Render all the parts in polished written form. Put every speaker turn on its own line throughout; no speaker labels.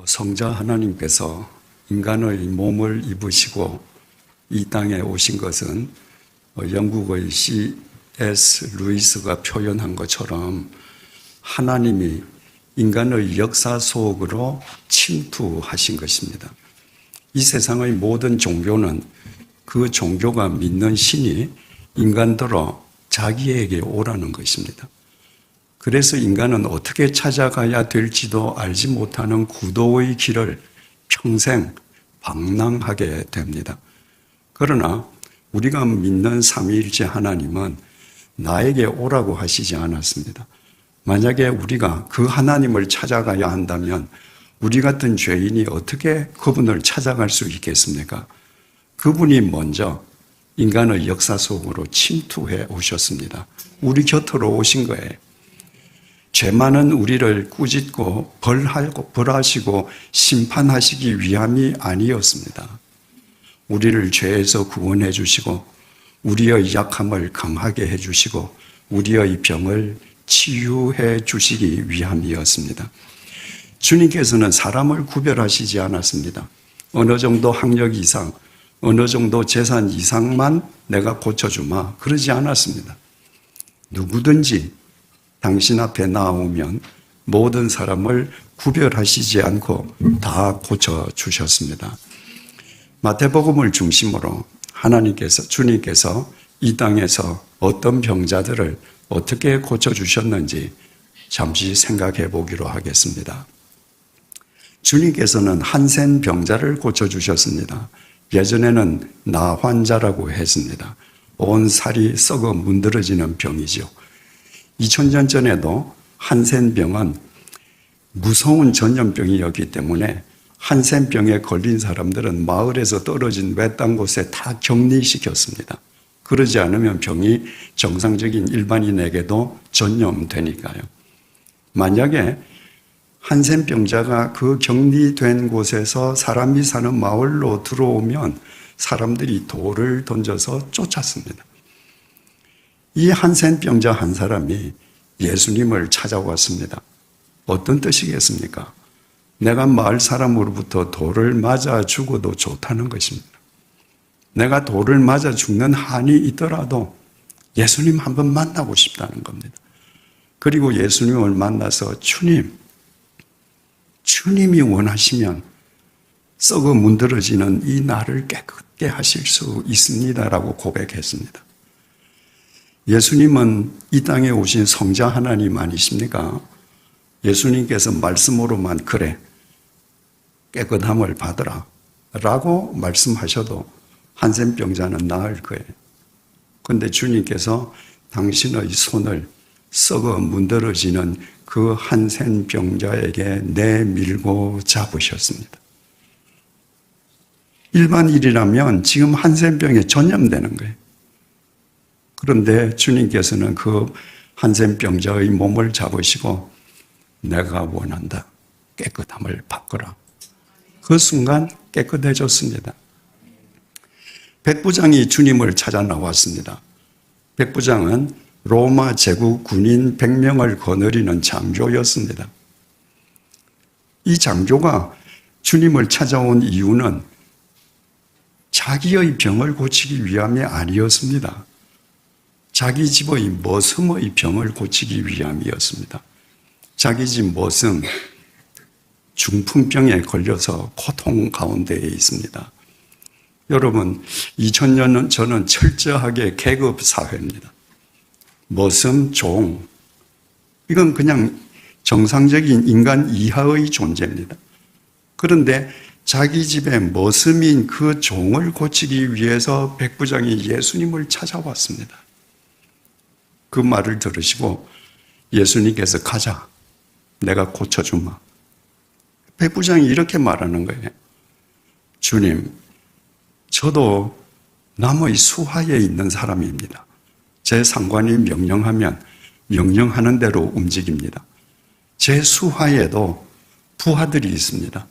성자 하나님께서 인간의 몸을 입으시고 이 땅에 오신 것은 영국의 C.S. 루이스가 표현한 것처럼 하나님이 인간의 역사 속으로 침투하신 것입니다. 이 세상의 모든 종교는 그 종교가 믿는 신이 인간들로 자기에게 오라는 것입니다. 그래서 인간은 어떻게 찾아가야 될지도 알지 못하는 구도의 길을 평생 방랑하게 됩니다. 그러나 우리가 믿는 삼위일체 하나님은 나에게 오라고 하시지 않았습니다. 만약에 우리가 그 하나님을 찾아가야 한다면 우리 같은 죄인이 어떻게 그분을 찾아갈 수 있겠습니까? 그분이 먼저 인간의 역사 속으로 침투해 오셨습니다. 우리 곁으로 오신 거예요. 죄 많은 우리를 꾸짖고 벌하시고 심판하시기 위함이 아니었습니다. 우리를 죄에서 구원해 주시고 우리의 약함을 강하게 해 주시고 우리의 병을 치유해 주시기 위함이었습니다. 주님께서는 사람을 구별하시지 않았습니다. 어느 정도 학력 이상, 어느 정도 재산 이상만 내가 고쳐주마 그러지 않았습니다. 누구든지 당신 앞에 나오면 모든 사람을 구별하시지 않고 다 고쳐주셨습니다. 마태복음을 중심으로 주님께서 이 땅에서 어떤 병자들을 어떻게 고쳐주셨는지 잠시 생각해 보기로 하겠습니다. 주님께서는 한센 병자를 고쳐주셨습니다. 예전에는 나환자라고 했습니다. 온 살이 썩어 문드러지는 병이죠. 2000년 전에도 한센병은 무서운 전염병이었기 때문에 한센병에 걸린 사람들은 마을에서 떨어진 외딴 곳에 다 격리시켰습니다. 그러지 않으면 병이 정상적인 일반인에게도 전염되니까요. 만약에 한센병자가 그 격리된 곳에서 사람이 사는 마을로 들어오면 사람들이 돌을 던져서 쫓았습니다. 이 한센병자 한 사람이 예수님을 찾아왔습니다. 어떤 뜻이겠습니까? 내가 마을 사람으로부터 돌을 맞아 죽어도 좋다는 것입니다. 내가 돌을 맞아 죽는 한이 있더라도 예수님 한번 만나고 싶다는 겁니다. 그리고 예수님을 만나서 주님이 원하시면 썩어 문드러지는 이 나를 깨끗게 하실 수 있습니다라고 고백했습니다. 예수님은 이 땅에 오신 성자 하나님 아니십니까? 예수님께서 말씀으로만 그래 깨끗함을 받으라 라고 말씀하셔도 한센병자는 나을 거예요. 그런데 주님께서 당신의 손을 썩어 문드러지는 그 한센병자에게 내밀고 잡으셨습니다. 일반 일이라면 지금 한센병에 전염되는 거예요. 그런데 주님께서는 그 한센병자의 몸을 잡으시고 내가 원한다. 깨끗함을 바꾸라. 그 순간 깨끗해졌습니다. 백부장이 주님을 찾아 나왔습니다. 백부장은 로마 제국 군인 100명을 거느리는 장교였습니다. 이 장교가 주님을 찾아온 이유는 자기의 병을 고치기 위함이 아니었습니다. 자기 집의 머슴의 병을 고치기 위함이었습니다. 자기 집 머슴 중풍병에 걸려서 고통 가운데에 있습니다. 여러분, 2000년 저는 철저하게 계급 사회입니다. 머슴, 종, 이건 그냥 정상적인 인간 이하의 존재입니다. 그런데 자기 집에 머슴인 그 종을 고치기 위해서 백부장이 예수님을 찾아왔습니다. 그 말을 들으시고 예수님께서 가자, 내가 고쳐주마. 백부장이 이렇게 말하는 거예요. 주님, 저도 남의 수하에 있는 사람입니다. 제 상관이 명령하면 명령하는 대로 움직입니다. 제 수하에도 부하들이 있습니다.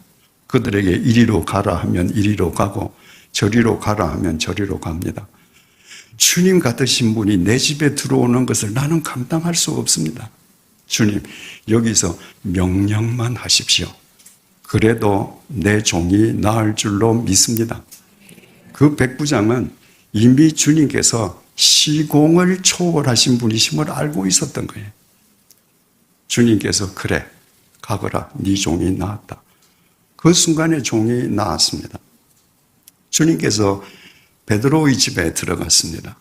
그들에게 이리로 가라 하면 이리로 가고 저리로 가라 하면 저리로 갑니다. 주님 같으신 분이 내 집에 들어오는 것을 나는 감당할 수 없습니다. 주님, 여기서 명령만 하십시오. 그래도 내 종이 나을 줄로 믿습니다. 그 백부장은 이미 주님께서 시공을 초월하신 분이심을 알고 있었던 거예요. 주님께서 그래 가거라 네 종이 나았다. 그 순간에 종이 나았습니다. 주님께서 베드로의 집에 들어갔습니다.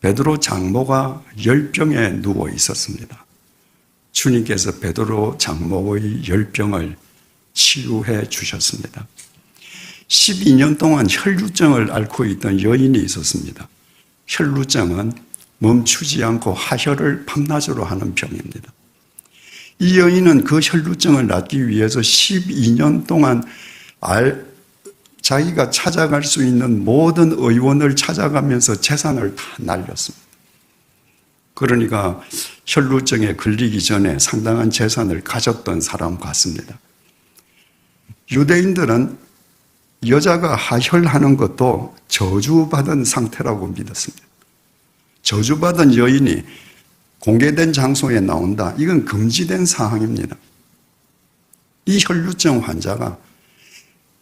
베드로 장모가 열병에 누워 있었습니다. 주님께서 베드로 장모의 열병을 치유해 주셨습니다. 12년 동안 혈루증을 앓고 있던 여인이 있었습니다. 혈루증은 멈추지 않고 하혈을 밤낮으로 하는 병입니다. 이 여인은 그 혈루증을 낫기 위해서 12년 동안 자기가 찾아갈 수 있는 모든 의원을 찾아가면서 재산을 다 날렸습니다. 그러니까 혈루증에 걸리기 전에 상당한 재산을 가졌던 사람 같습니다. 유대인들은 여자가 하혈하는 것도 저주받은 상태라고 믿었습니다. 저주받은 여인이 공개된 장소에 나온다. 이건 금지된 사항입니다. 이 혈루증 환자가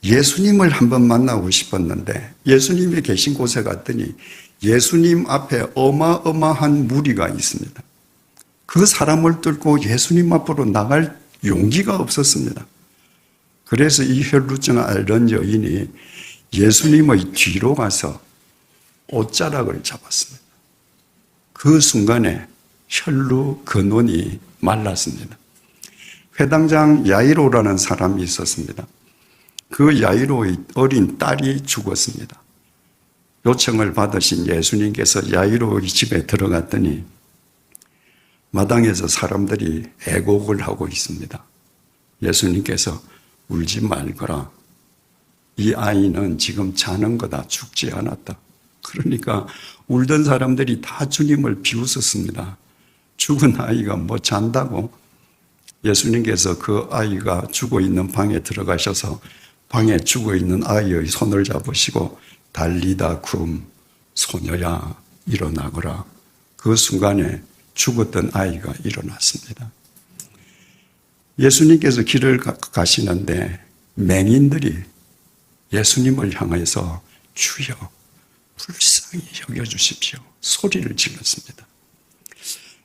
예수님을 한번 만나고 싶었는데 예수님이 계신 곳에 갔더니 예수님 앞에 어마어마한 무리가 있습니다. 그 사람을 뚫고 예수님 앞으로 나갈 용기가 없었습니다. 그래서 이 혈루증을 앓던 여인이 예수님의 뒤로 가서 옷자락을 잡았습니다. 그 순간에 혈루 근원이 말랐습니다. 회당장 야이로라는 사람이 있었습니다. 그 야이로의 어린 딸이 죽었습니다. 요청을 받으신 예수님께서 야이로의 집에 들어갔더니 마당에서 사람들이 애곡을 하고 있습니다. 예수님께서 울지 말거라. 이 아이는 지금 자는 거다. 죽지 않았다. 그러니까 울던 사람들이 다 주님을 비웃었습니다. 죽은 아이가 뭐 잔다고? 예수님께서 그 아이가 죽어 있는 방에 들어가셔서 방에 죽어 있는 아이의 손을 잡으시고 달리다 쿰 소녀야 일어나거라. 그 순간에 죽었던 아이가 일어났습니다. 예수님께서 길을 가시는데 맹인들이 예수님을 향해서 주여 불쌍히 여겨주십시오 소리를 질렀습니다.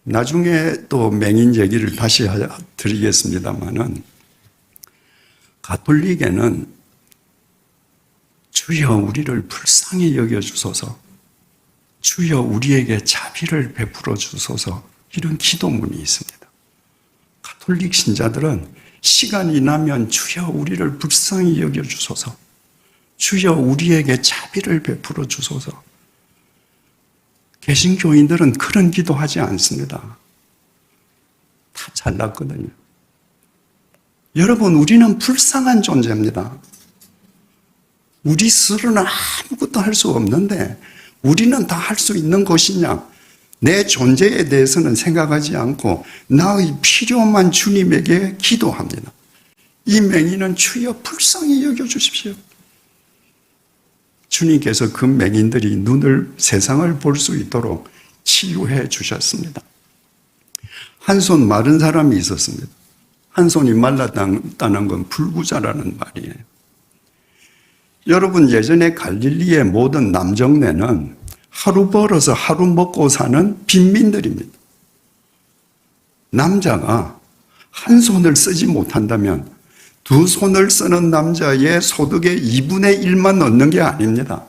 나중에 또 맹인 얘기를 다시 드리겠습니다마는 가톨릭에는 주여 우리를 불쌍히 여겨주소서, 주여 우리에게 자비를 베풀어 주소서, 이런 기도문이 있습니다. 가톨릭 신자들은 시간이 나면 주여 우리를 불쌍히 여겨주소서, 주여 우리에게 자비를 베풀어 주소서. 개신교인들은 그런 기도하지 않습니다. 다 잘났거든요. 여러분, 우리는 불쌍한 존재입니다. 우리 스스로는 아무것도 할 수 없는데 우리는 다 할 수 있는 것이냐? 내 존재에 대해서는 생각하지 않고 나의 필요만 주님에게 기도합니다. 이 맹인은 주여 불쌍히 여겨주십시오. 주님께서 그 맹인들이 세상을 볼 수 있도록 치유해 주셨습니다. 한 손 마른 사람이 있었습니다. 한 손이 말랐다는 건 불구자라는 말이에요. 여러분, 예전에 갈릴리의 모든 남정네는 하루 벌어서 하루 먹고 사는 빈민들입니다. 남자가 한 손을 쓰지 못한다면 두 손을 쓰는 남자의 소득의 2분의 1만 넣는 게 아닙니다.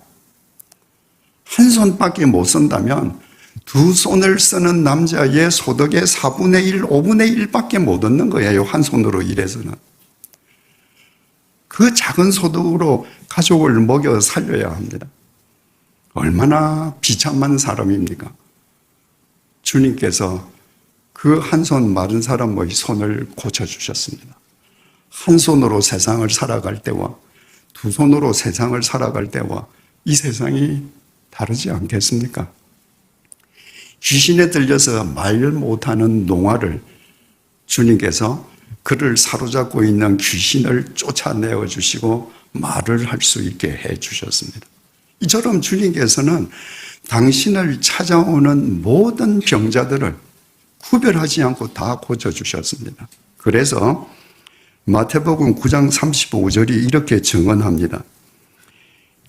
한 손밖에 못 쓴다면 두 손을 쓰는 남자의 소득의 4분의 1, 5분의 1밖에 못 얻는 거예요. 한 손으로 일해서는. 그 작은 소득으로 가족을 먹여 살려야 합니다. 얼마나 비참한 사람입니까? 주님께서 그 한 손 마른 사람의 손을 고쳐주셨습니다. 한 손으로 세상을 살아갈 때와 두 손으로 세상을 살아갈 때와 이 세상이 다르지 않겠습니까? 귀신에 들려서 말 못하는 농아를 주님께서 그를 사로잡고 있는 귀신을 쫓아내어 주시고 말을 할 수 있게 해 주셨습니다. 이처럼 주님께서는 당신을 찾아오는 모든 병자들을 구별하지 않고 다 고쳐주셨습니다. 그래서 마태복음 9장 35절이 이렇게 증언합니다.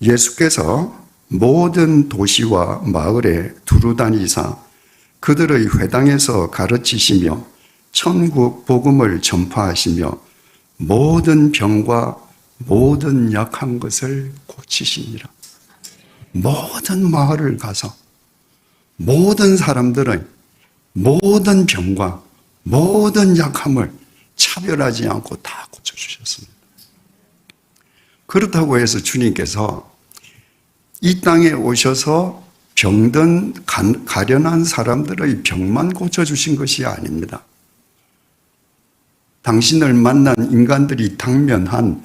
예수께서 모든 도시와 마을에 두루다니사 그들의 회당에서 가르치시며 천국 복음을 전파하시며 모든 병과 모든 약한 것을 고치시니라. 모든 마을을 가서 모든 사람들의 모든 병과 모든 약함을 차별하지 않고 다 고쳐주셨습니다. 그렇다고 해서 주님께서 이 땅에 오셔서 병든 가련한 사람들의 병만 고쳐주신 것이 아닙니다. 당신을 만난 인간들이 당면한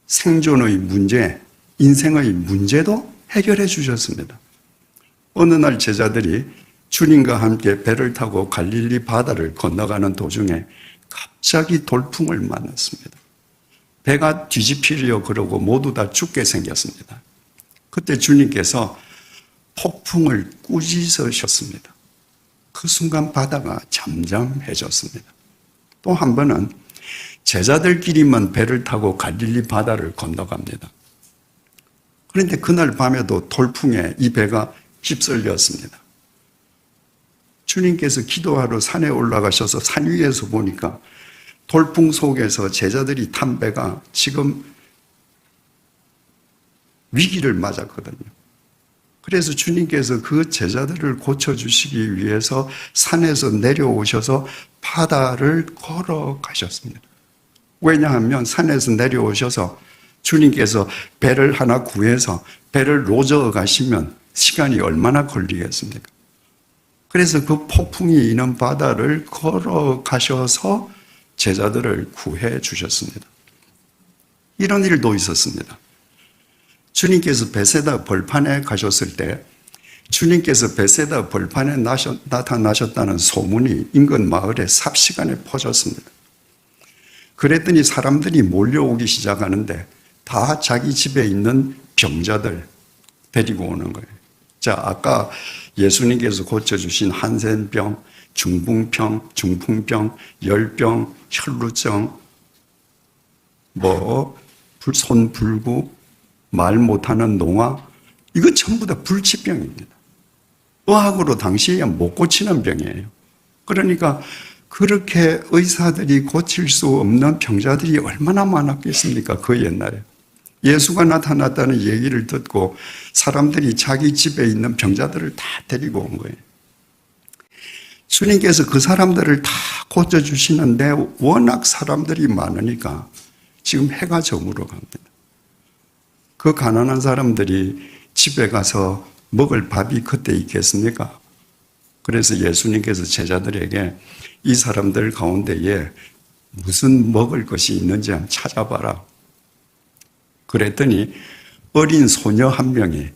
생존의 문제, 인생의 문제도 해결해 주셨습니다. 어느 날 제자들이 주님과 함께 배를 타고 갈릴리 바다를 건너가는 도중에 갑자기 돌풍을 만났습니다. 배가 뒤집히려 그러고 모두 다 죽게 생겼습니다. 그때 주님께서 폭풍을 꾸짖으셨습니다. 그 순간 바다가 잠잠해졌습니다. 또 한 번은 제자들끼리만 배를 타고 갈릴리 바다를 건너갑니다. 그런데 그날 밤에도 돌풍에 이 배가 휩쓸렸습니다. 주님께서 기도하러 산에 올라가셔서 산 위에서 보니까 돌풍 속에서 제자들이 탄 배가 지금 위기를 맞았거든요. 그래서 주님께서 그 제자들을 고쳐주시기 위해서 산에서 내려오셔서 바다를 걸어가셨습니다. 왜냐하면 산에서 내려오셔서 주님께서 배를 하나 구해서 배를 노저어 가시면 시간이 얼마나 걸리겠습니까? 그래서 그 폭풍이 있는 바다를 걸어가셔서 제자들을 구해 주셨습니다. 이런 일도 있었습니다. 주님께서 베세다 벌판에 가셨을 때 주님께서 베세다 벌판에 나타나셨다는 소문이 인근 마을에 삽시간에 퍼졌습니다. 그랬더니 사람들이 몰려오기 시작하는데 다 자기 집에 있는 병자들 데리고 오는 거예요. 자, 아까 예수님께서 고쳐주신 한센병, 중풍병, 열병, 혈루증, 손불구, 말 못하는 농아, 이거 전부 다 불치병입니다. 의학으로 당시에 못 고치는 병이에요. 그러니까 그렇게 의사들이 고칠 수 없는 병자들이 얼마나 많았겠습니까? 그 옛날에. 예수가 나타났다는 얘기를 듣고 사람들이 자기 집에 있는 병자들을 다 데리고 온 거예요. 주님께서 그 사람들을 다 고쳐주시는데 워낙 사람들이 많으니까 지금 해가 저물어 갑니다. 그 가난한 사람들이 집에 가서 먹을 밥이 그때 있겠습니까? 그래서 예수님께서 제자들에게 이 사람들 가운데에 무슨 먹을 것이 있는지 한번 찾아봐라. 그랬더니 어린 소녀 한 명이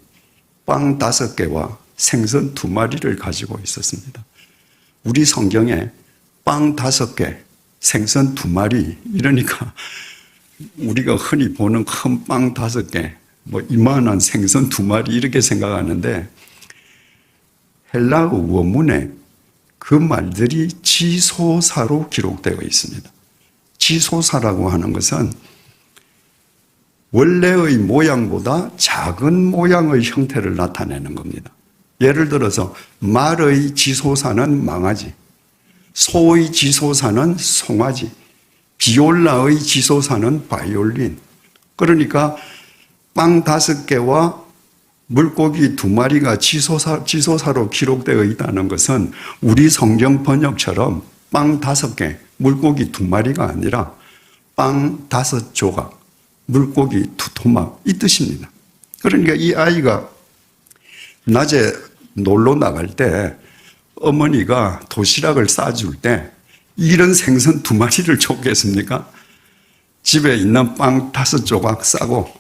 빵 5개와 생선 2마리를 가지고 있었습니다. 우리 성경에 빵 5개, 생선 2마리 이러니까 우리가 흔히 보는 큰 빵 5개, 이만한 생선 2마리 이렇게 생각하는데 헬라어 원문에 그 말들이 지소사로 기록되어 있습니다. 지소사라고 하는 것은 원래의 모양보다 작은 모양의 형태를 나타내는 겁니다. 예를 들어서 말의 지소사는 망아지, 소의 지소사는 송아지, 비올라의 지소사는 바이올린. 그러니까 빵 5개와 물고기 2마리가 지소사로 기록되어 있다는 것은 우리 성경 번역처럼 빵 5개, 물고기 2마리가 아니라 빵 5조각, 물고기 2토막 이 뜻입니다. 그러니까 이 아이가 낮에 놀러 나갈 때 어머니가 도시락을 싸줄 때 이런 생선 2마리를 줬겠습니까? 집에 있는 빵 5조각 싸고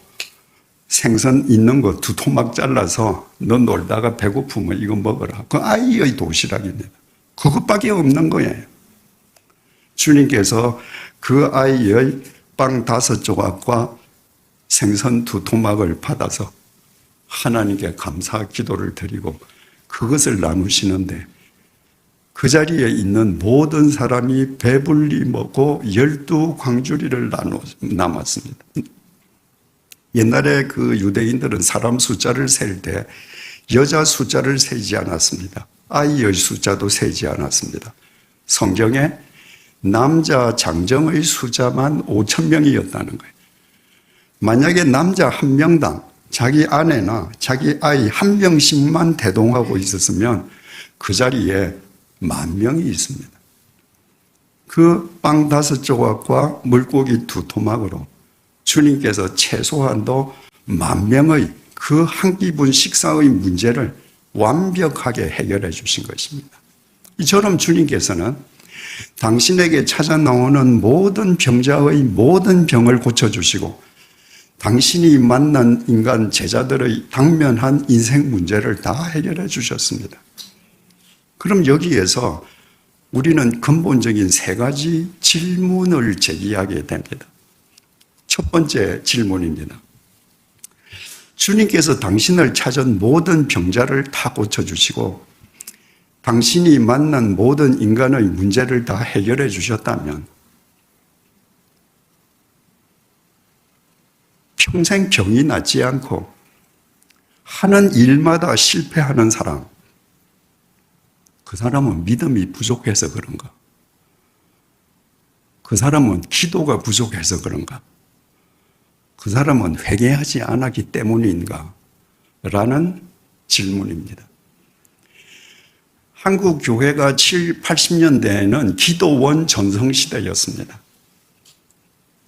생선 있는 거 2토막 잘라서 너 놀다가 배고프면 이거 먹어라. 그 아이의 도시락입니다. 그것밖에 없는 거예요. 주님께서 그 아이의 빵 5조각과 생선 2토막을 받아서 하나님께 감사 기도를 드리고 그것을 나누시는데 그 자리에 있는 모든 사람이 배불리 먹고 12광주리를 남았습니다. 옛날에 그 유대인들은 사람 숫자를 셀 때 여자 숫자를 세지 않았습니다. 아이의 숫자도 세지 않았습니다. 성경에 남자 장정의 숫자만 5,000명이었다는 거예요. 만약에 남자 한 명당 자기 아내나 자기 아이 한 명씩만 대동하고 있었으면 그 자리에 10,000명이 있습니다. 그 빵 5조각과 물고기 2토막으로 주님께서 최소한도 10,000명의 그 한 끼분 식사의 문제를 완벽하게 해결해 주신 것입니다. 이처럼 주님께서는 당신에게 찾아 나오는 모든 병자의 모든 병을 고쳐주시고 당신이 만난 인간 제자들의 당면한 인생 문제를 다 해결해 주셨습니다. 그럼 여기에서 우리는 근본적인 3가지 질문을 제기하게 됩니다. 첫 번째 질문입니다. 주님께서 당신을 찾은 모든 병자를 다 고쳐주시고 당신이 만난 모든 인간의 문제를 다 해결해 주셨다면 평생 병이 낫지 않고 하는 일마다 실패하는 사람, 그 사람은 믿음이 부족해서 그런가? 그 사람은 기도가 부족해서 그런가? 그 사람은 회개하지 않았기 때문인가? 라는 질문입니다. 한국 교회가 70, 80년대에는 기도원 전성시대였습니다.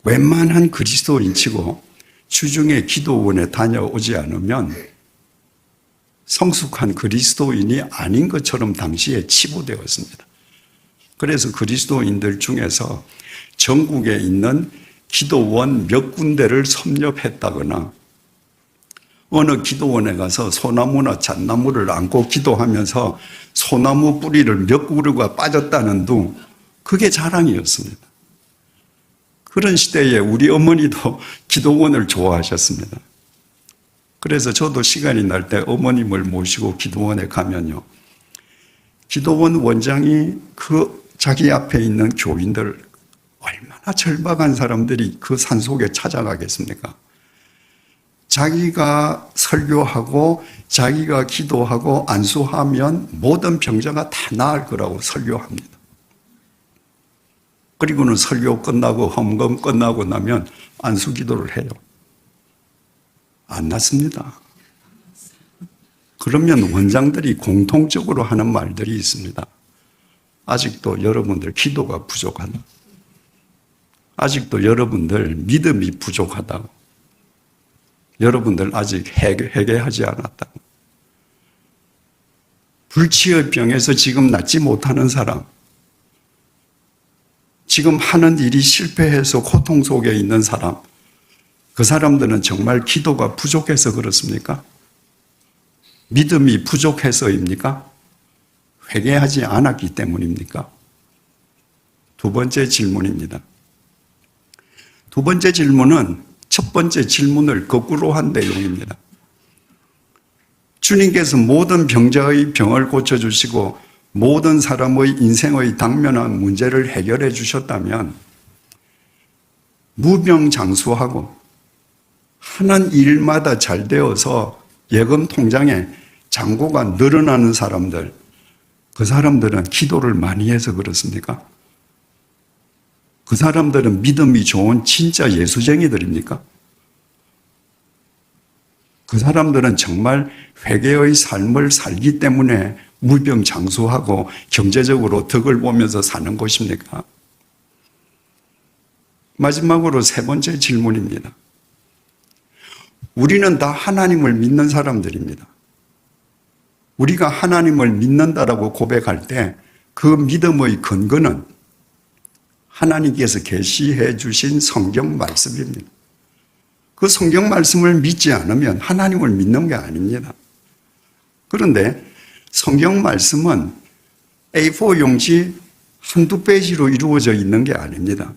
웬만한 그리스도인치고 주중에 기도원에 다녀오지 않으면 성숙한 그리스도인이 아닌 것처럼 당시에 치부되었습니다. 그래서 그리스도인들 중에서 전국에 있는 기도원 몇 군데를 섭렵했다거나 어느 기도원에 가서 소나무나 잣나무를 안고 기도하면서 소나무 뿌리를 몇 그루가 빠졌다는 둥, 그게 자랑이었습니다. 그런 시대에 우리 어머니도 기도원을 좋아하셨습니다. 그래서 저도 시간이 날 때 어머님을 모시고 기도원에 가면요, 기도원 원장이 그 자기 앞에 있는 교인들, 얼마나 절박한 사람들이 그 산속에 찾아가겠습니까? 자기가 설교하고 자기가 기도하고 안수하면 모든 병자가 다 나을 거라고 설교합니다. 그리고는 설교 끝나고 헌금 끝나고 나면 안수 기도를 해요. 안 낫습니다. 그러면 원장들이 공통적으로 하는 말들이 있습니다. 아직도 여러분들 기도가 부족하다. 아직도 여러분들 믿음이 부족하다고. 여러분들 아직 회개하지 않았다고. 불치의 병에서 지금 낫지 못하는 사람, 지금 하는 일이 실패해서 고통 속에 있는 사람, 그 사람들은 정말 기도가 부족해서 그렇습니까? 믿음이 부족해서입니까? 회개하지 않았기 때문입니까? 두 번째 질문입니다. 두 번째 질문은 첫 번째 질문을 거꾸로 한 내용입니다. 주님께서 모든 병자의 병을 고쳐주시고 모든 사람의 인생의 당면한 문제를 해결해 주셨다면 무병장수하고 하는 일마다 잘 되어서 예금 통장에 잔고가 늘어나는 사람들, 그 사람들은 기도를 많이 해서 그렇습니까? 그 사람들은 믿음이 좋은 진짜 예수쟁이들입니까? 그 사람들은 정말 회개의 삶을 살기 때문에 무병장수하고 경제적으로 덕을 보면서 사는 것입니까? 마지막으로 세 번째 질문입니다. 우리는 다 하나님을 믿는 사람들입니다. 우리가 하나님을 믿는다라고 고백할 때 그 믿음의 근거는 하나님께서 계시해 주신 성경 말씀입니다. 그 성경 말씀을 믿지 않으면 하나님을 믿는 게 아닙니다. 그런데 성경 말씀은 A4 용지 한두 페이지로 이루어져 있는 게 아닙니다.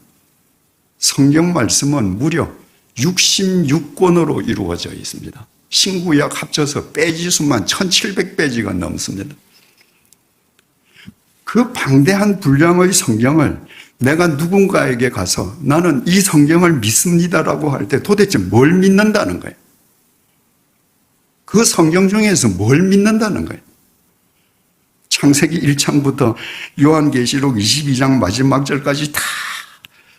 성경 말씀은 무려 66권으로 이루어져 있습니다. 신구약 합쳐서 페이지 수만 1700페이지가 넘습니다. 그 방대한 분량의 성경을 내가 누군가에게 가서 나는 이 성경을 믿습니다라고 할 때 도대체 뭘 믿는다는 거예요? 그 성경 중에서 뭘 믿는다는 거예요? 창세기 1장부터 요한계시록 22장 마지막 절까지 다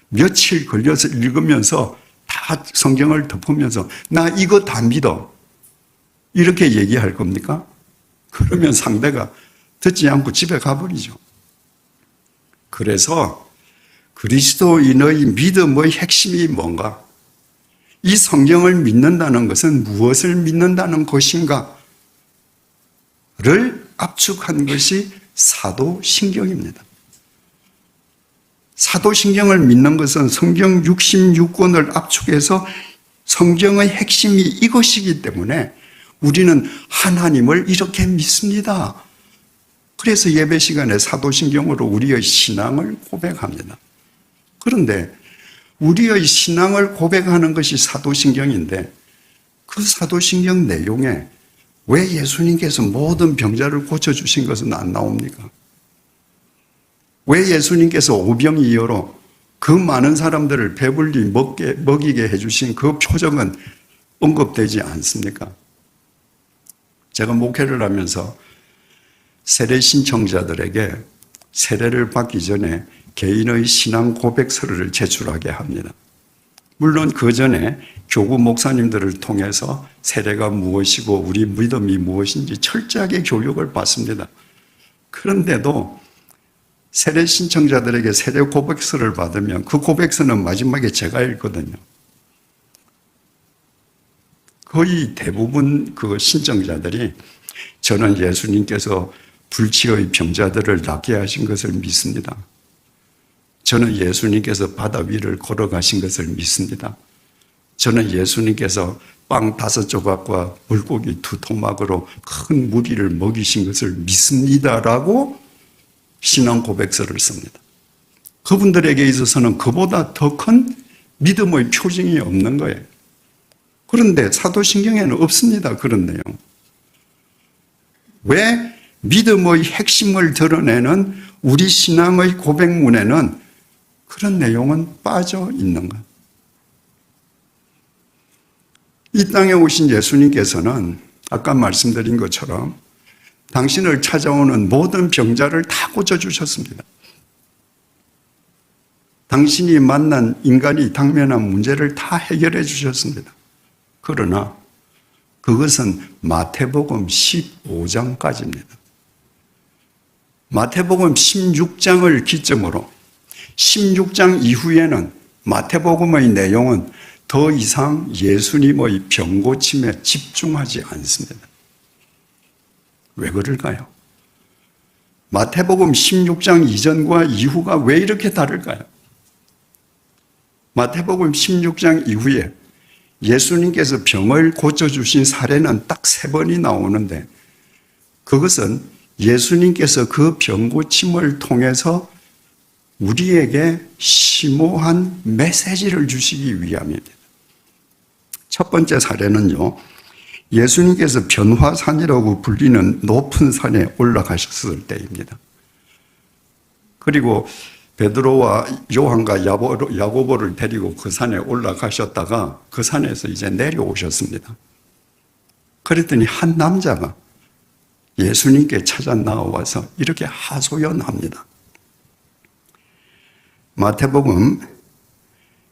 며칠 걸려서 읽으면서 다 성경을 덮으면서 나 이거 다 믿어. 이렇게 얘기할 겁니까? 그러면 상대가 듣지 않고 집에 가버리죠. 그래서 그리스도인의 믿음의 핵심이 뭔가? 이 성경을 믿는다는 것은 무엇을 믿는다는 것인가를 압축한 것이 사도신경입니다. 사도신경을 믿는 것은 성경 66권을 압축해서 성경의 핵심이 이것이기 때문에 우리는 하나님을 이렇게 믿습니다. 그래서 예배 시간에 사도신경으로 우리의 신앙을 고백합니다. 그런데 우리의 신앙을 고백하는 것이 사도신경인데 그 사도신경 내용에 왜 예수님께서 모든 병자를 고쳐주신 것은 안 나옵니까? 왜 예수님께서 오병이어로 그 많은 사람들을 배불리 먹이게 해주신 그 표적은 언급되지 않습니까? 제가 목회를 하면서 세례 신청자들에게 세례를 받기 전에 개인의 신앙 고백서를 제출하게 합니다. 물론 그 전에 교구 목사님들을 통해서 세례가 무엇이고 우리 믿음이 무엇인지 철저하게 교육을 받습니다. 그런데도 세례 신청자들에게 세례 고백서를 받으면 그 고백서는 마지막에 제가 읽거든요. 거의 대부분 그 신청자들이 저는 예수님께서 불치의 병자들을 낫게 하신 것을 믿습니다. 저는 예수님께서 바다 위를 걸어가신 것을 믿습니다. 저는 예수님께서 빵 5조각과 물고기 2토막으로 큰 무리를 먹이신 것을 믿습니다라고 신앙 고백서를 씁니다. 그분들에게 있어서는 그보다 더 큰 믿음의 표징이 없는 거예요. 그런데 사도신경에는 없습니다. 그런 내용. 왜 믿음의 핵심을 드러내는 우리 신앙의 고백문에는 그런 내용은 빠져 있는가? 이 땅에 오신 예수님께서는 아까 말씀드린 것처럼 당신을 찾아오는 모든 병자를 다 고쳐주셨습니다. 당신이 만난 인간이 당면한 문제를 다 해결해 주셨습니다. 그러나 그것은 마태복음 15장까지입니다. 마태복음 16장을 기점으로 16장 이후에는 마태복음의 내용은 더 이상 예수님의 병고침에 집중하지 않습니다. 왜 그럴까요? 마태복음 16장 이전과 이후가 왜 이렇게 다를까요? 마태복음 16장 이후에 예수님께서 병을 고쳐주신 사례는 딱 3번이 나오는데 그것은 예수님께서 그 병고침을 통해서 우리에게 심오한 메시지를 주시기 위함입니다. 첫 번째 사례는요, 예수님께서 변화산이라고 불리는 높은 산에 올라가셨을 때입니다. 그리고 베드로와 요한과 야고보를 데리고 그 산에 올라가셨다가 그 산에서 이제 내려오셨습니다. 그랬더니 한 남자가 예수님께 찾아 나와서 이렇게 하소연합니다. 마태복음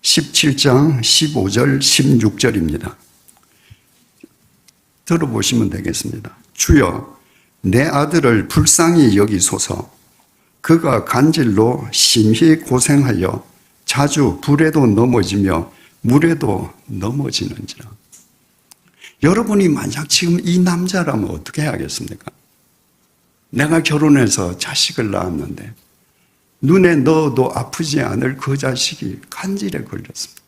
17장 15절 16절입니다. 들어보시면 되겠습니다. 주여, 내 아들을 불쌍히 여기소서. 그가 간질로 심히 고생하여 자주 불에도 넘어지며 물에도 넘어지는지라. 여러분이 만약 지금 이 남자라면 어떻게 하겠습니까? 내가 결혼해서 자식을 낳았는데 눈에 넣어도 아프지 않을 그 자식이 간질에 걸렸습니다.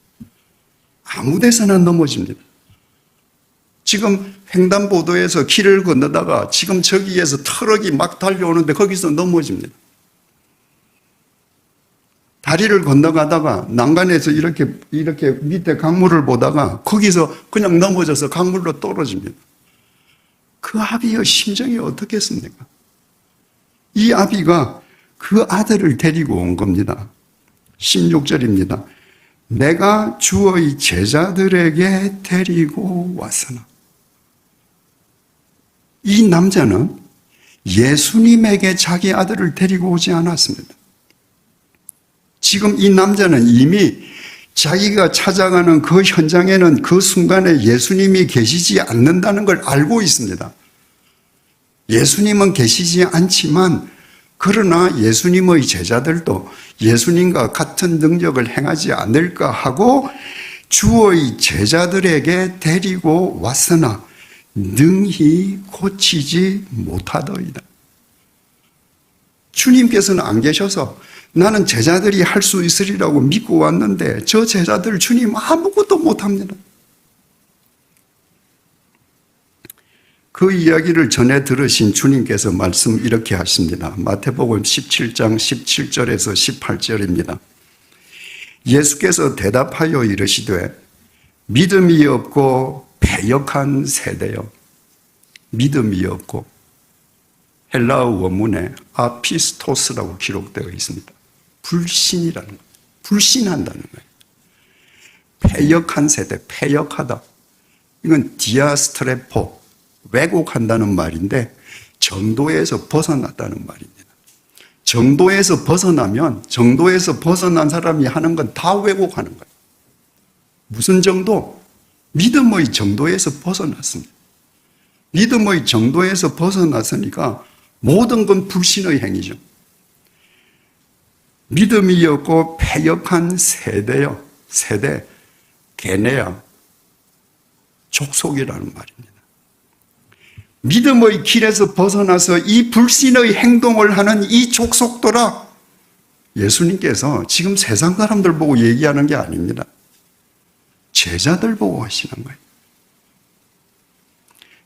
아무 데서나 넘어집니다. 지금 횡단보도에서 길을 건너다가 지금 저기에서 트럭이 막 달려오는데 거기서 넘어집니다. 다리를 건너가다가 난간에서 이렇게 밑에 강물을 보다가 거기서 그냥 넘어져서 강물로 떨어집니다. 그 아비의 심정이 어떻겠습니까? 이 아비가 그 아들을 데리고 온 겁니다. 16절입니다. 내가 주의 제자들에게 데리고 왔으나. 이 남자는 예수님에게 자기 아들을 데리고 오지 않았습니다. 지금 이 남자는 이미 자기가 찾아가는 그 현장에는 그 순간에 예수님이 계시지 않는다는 걸 알고 있습니다. 예수님은 계시지 않지만 그러나 예수님의 제자들도 예수님과 같은 능력을 행하지 않을까 하고 주의 제자들에게 데리고 왔으나 능히 고치지 못하더이다. 주님께서는 안 계셔서 나는 제자들이 할 수 있으리라고 믿고 왔는데 저 제자들 주님 아무것도 못합니다. 그 이야기를 전해 들으신 주님께서 말씀 이렇게 하십니다. 마태복음 17장 17절에서 18절입니다. 예수께서 대답하여 이르시되 믿음이 없고 패역한 세대여. 믿음이 없고 헬라어 원문에 아피스토스라고 기록되어 있습니다. 불신이라는 거예요. 불신한다는 거예요. 패역한 세대, 패역하다. 이건 디아스트레포, 왜곡한다는 말인데 정도에서 벗어났다는 말입니다. 정도에서 벗어나면 정도에서 벗어난 사람이 하는 건 다 왜곡하는 거예요. 무슨 정도? 믿음의 정도에서 벗어났습니다. 믿음의 정도에서 벗어났으니까 모든 건 불신의 행위죠. 믿음이 없고 패역한 세대요. 세대, 게네야, 족속이라는 말입니다. 믿음의 길에서 벗어나서 이 불신의 행동을 하는 이 족속들아, 예수님께서 지금 세상 사람들 보고 얘기하는 게 아닙니다. 제자들 보고 하시는 거예요.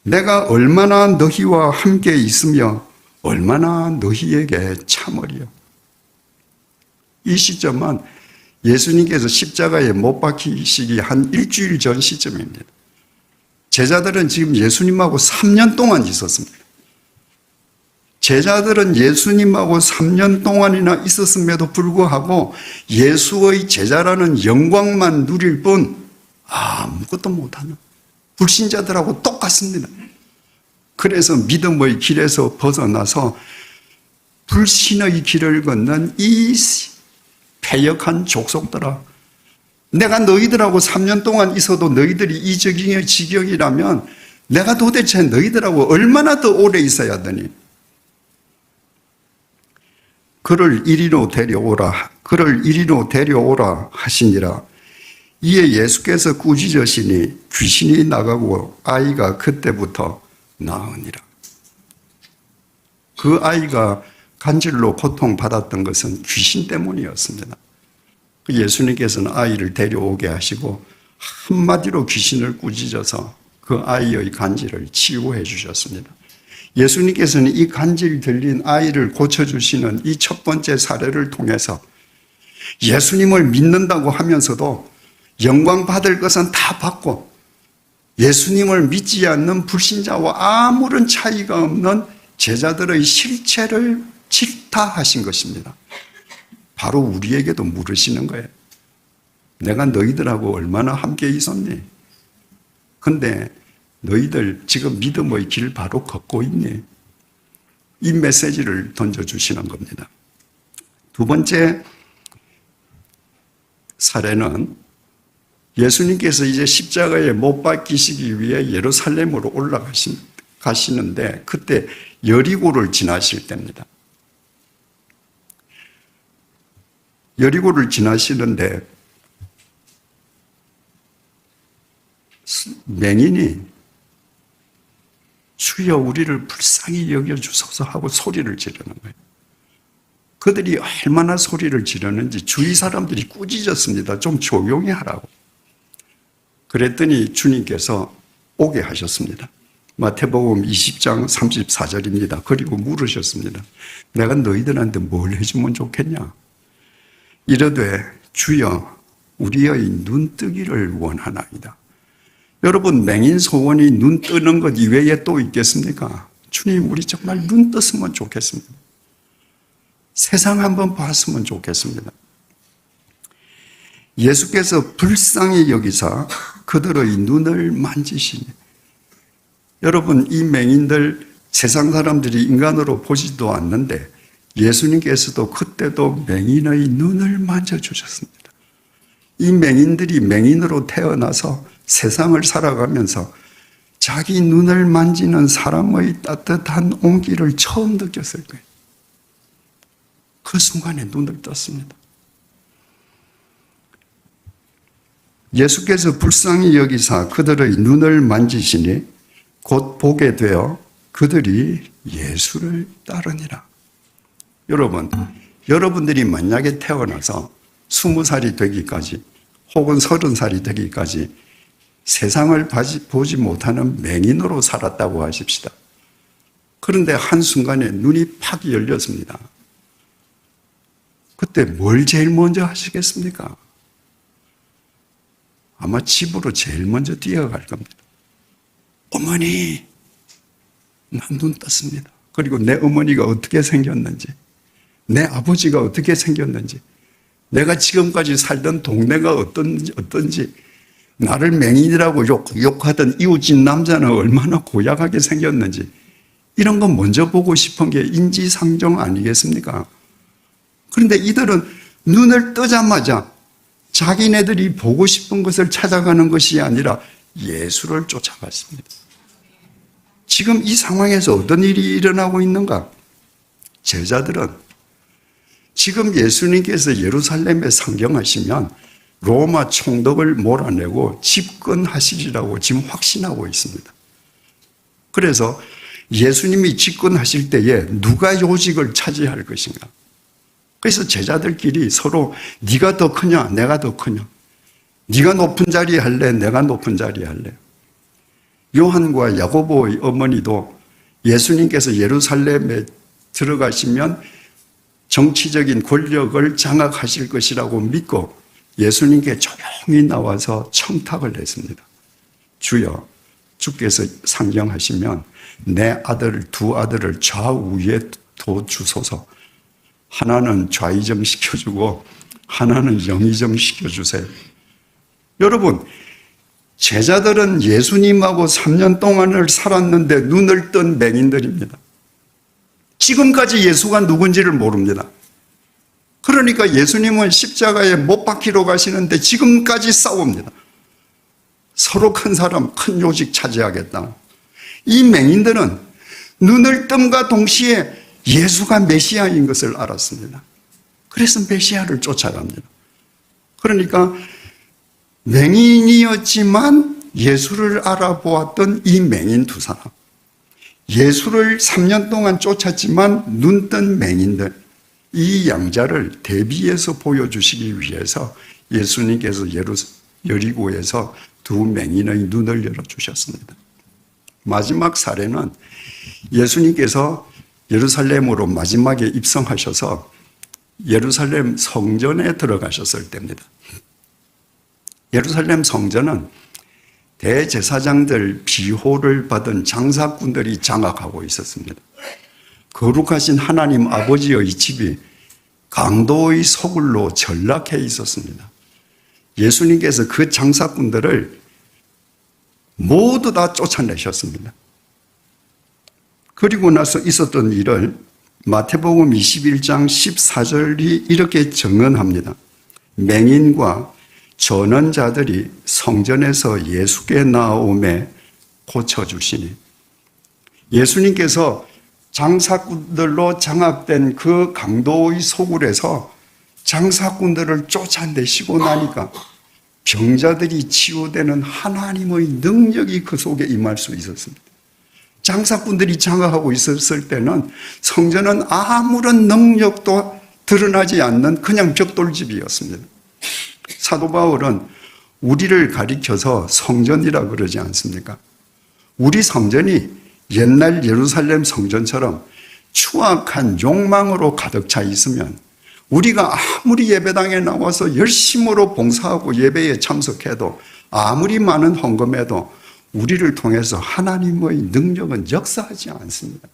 내가 얼마나 너희와 함께 있으며 얼마나 너희에게 참으리요. 이 시점은 예수님께서 십자가에 못 박히시기 한 일주일 전 시점입니다. 제자들은 지금 예수님하고 3년 동안 있었습니다. 제자들은 예수님하고 3년 동안이나 있었음에도 불구하고 예수의 제자라는 영광만 누릴 뿐 아무것도 못하는 불신자들하고 똑같습니다. 그래서 믿음의 길에서 벗어나서 불신의 길을 걷는 이 패역한 족속들아, 내가 너희들하고 3년 동안 있어도 너희들이 이 지경이라면 내가 도대체 너희들하고 얼마나 더 오래 있어야 하더니 그를 이리로 데려오라 하시니라. 이에 예수께서 꾸짖으시니 귀신이 나가고 아이가 그때부터 나으니라. 그 아이가 간질로 고통받았던 것은 귀신 때문이었습니다. 예수님께서는 아이를 데려오게 하시고 한마디로 귀신을 꾸짖어서 그 아이의 간질을 치유해 주셨습니다. 예수님께서는 이 간질 들린 아이를 고쳐주시는 이 첫 번째 사례를 통해서 예수님을 믿는다고 하면서도 영광 받을 것은 다 받고 예수님을 믿지 않는 불신자와 아무런 차이가 없는 제자들의 실체를 질타하신 것입니다. 바로 우리에게도 물으시는 거예요. 내가 너희들하고 얼마나 함께 있었니? 근데 너희들 지금 믿음의 길 바로 걷고 있니? 이 메시지를 던져주시는 겁니다. 두 번째 사례는 예수님께서 이제 십자가에 못 박히시기 위해 예루살렘으로 올라가시는데 그때 여리고를 지나실 때입니다. 여리고를 지나시는데 맹인이 주여 우리를 불쌍히 여겨주소서 하고 소리를 지르는 거예요. 그들이 얼마나 소리를 지르는지 주위 사람들이 꾸짖었습니다. 좀 조용히 하라고. 그랬더니 주님께서 오게 하셨습니다. 마태복음 20장 34절입니다. 그리고 물으셨습니다. 내가 너희들한테 뭘 해주면 좋겠냐? 이르되 주여 우리의 눈뜨기를 원하나이다. 여러분, 맹인 소원이 눈 뜨는 것 이외에 또 있겠습니까? 주님, 우리 정말 눈 떴으면 좋겠습니다. 세상 한번 봤으면 좋겠습니다. 예수께서 불쌍히 여기사 그들의 눈을 만지시니, 여러분, 이 맹인들 세상 사람들이 인간으로 보지도 않는데 예수님께서도 그때도 맹인의 눈을 만져주셨습니다. 이 맹인들이 맹인으로 태어나서 세상을 살아가면서 자기 눈을 만지는 사람의 따뜻한 온기를 처음 느꼈을 거예요. 그 순간에 눈을 떴습니다. 예수께서 불쌍히 여기사 그들의 눈을 만지시니 곧 보게 되어 그들이 예수를 따르니라. 여러분, 여러분들이 만약에 태어나서 20살이 되기까지 혹은 30살이 되기까지 세상을 보지 못하는 맹인으로 살았다고 하십시다. 그런데 한순간에 눈이 팍 열렸습니다. 그때 뭘 제일 먼저 하시겠습니까? 아마 집으로 제일 먼저 뛰어갈 겁니다. 어머니, 난 눈 떴습니다. 그리고 내 어머니가 어떻게 생겼는지, 내 아버지가 어떻게 생겼는지, 내가 지금까지 살던 동네가 어떤지, 나를 맹인이라고 욕하던 이웃집 남자는 얼마나 고약하게 생겼는지, 이런 거 먼저 보고 싶은 게 인지상정 아니겠습니까? 그런데 이들은 눈을 뜨자마자 자기네들이 보고 싶은 것을 찾아가는 것이 아니라 예수를 쫓아갔습니다. 지금 이 상황에서 어떤 일이 일어나고 있는가? 제자들은 지금 예수님께서 예루살렘에 상경하시면 로마 총독을 몰아내고 집권하시리라고 지금 확신하고 있습니다. 그래서 예수님이 집권하실 때에 누가 요직을 차지할 것인가? 그래서 제자들끼리 서로 네가 더 크냐 내가 더 크냐, 네가 높은 자리 할래 내가 높은 자리 할래. 요한과 야고보의 어머니도 예수님께서 예루살렘에 들어가시면 정치적인 권력을 장악하실 것이라고 믿고 예수님께 조용히 나와서 청탁을 했습니다. 주여, 주께서 상경하시면 내 두 아들을 좌우에 둬주소서. 하나는 좌의정 시켜주고 하나는 영의정 시켜주세요. 여러분, 제자들은 예수님하고 3년 동안을 살았는데 눈을 뜬 맹인들입니다. 지금까지 예수가 누군지를 모릅니다. 그러니까 예수님은 십자가에 못 박히러 가시는데 지금까지 싸웁니다. 서로 큰 사람, 큰 요직 차지하겠다. 이 맹인들은 눈을 뜸과 동시에 예수가 메시아인 것을 알았습니다. 그래서 메시아를 쫓아갑니다. 그러니까 맹인이었지만 예수를 알아보았던 이 맹인 두 사람, 예수를 3년 동안 쫓았지만 눈뜬 맹인들, 이 양자를 대비해서 보여주시기 위해서 예수님께서 여리고에서 두 맹인의 눈을 열어주셨습니다. 마지막 사례는 예수님께서 예루살렘으로 마지막에 입성하셔서 예루살렘 성전에 들어가셨을 때입니다. 예루살렘 성전은 대제사장들 비호를 받은 장사꾼들이 장악하고 있었습니다. 거룩하신 하나님 아버지의 집이 강도의 소굴로 전락해 있었습니다. 예수님께서 그 장사꾼들을 모두 다 쫓아내셨습니다. 그리고 나서 있었던 일을 마태복음 21장 14절이 이렇게 증언합니다. 맹인과 전원자들이 성전에서 예수께 나오매 고쳐주시니. 예수님께서 장사꾼들로 장악된 그 강도의 소굴에서 장사꾼들을 쫓아내시고 나니까 병자들이 치유되는 하나님의 능력이 그 속에 임할 수 있었습니다. 장사꾼들이 장악하고 있었을 때는 성전은 아무런 능력도 드러나지 않는 그냥 벽돌집이었습니다. 사도 바울은 우리를 가리켜서 성전이라 그러지 않습니까? 우리 성전이 옛날 예루살렘 성전처럼 추악한 욕망으로 가득 차 있으면 우리가 아무리 예배당에 나와서 열심으로 봉사하고 예배에 참석해도 아무리 많은 헌금해도 우리를 통해서 하나님의 능력은 역사하지 않습니다.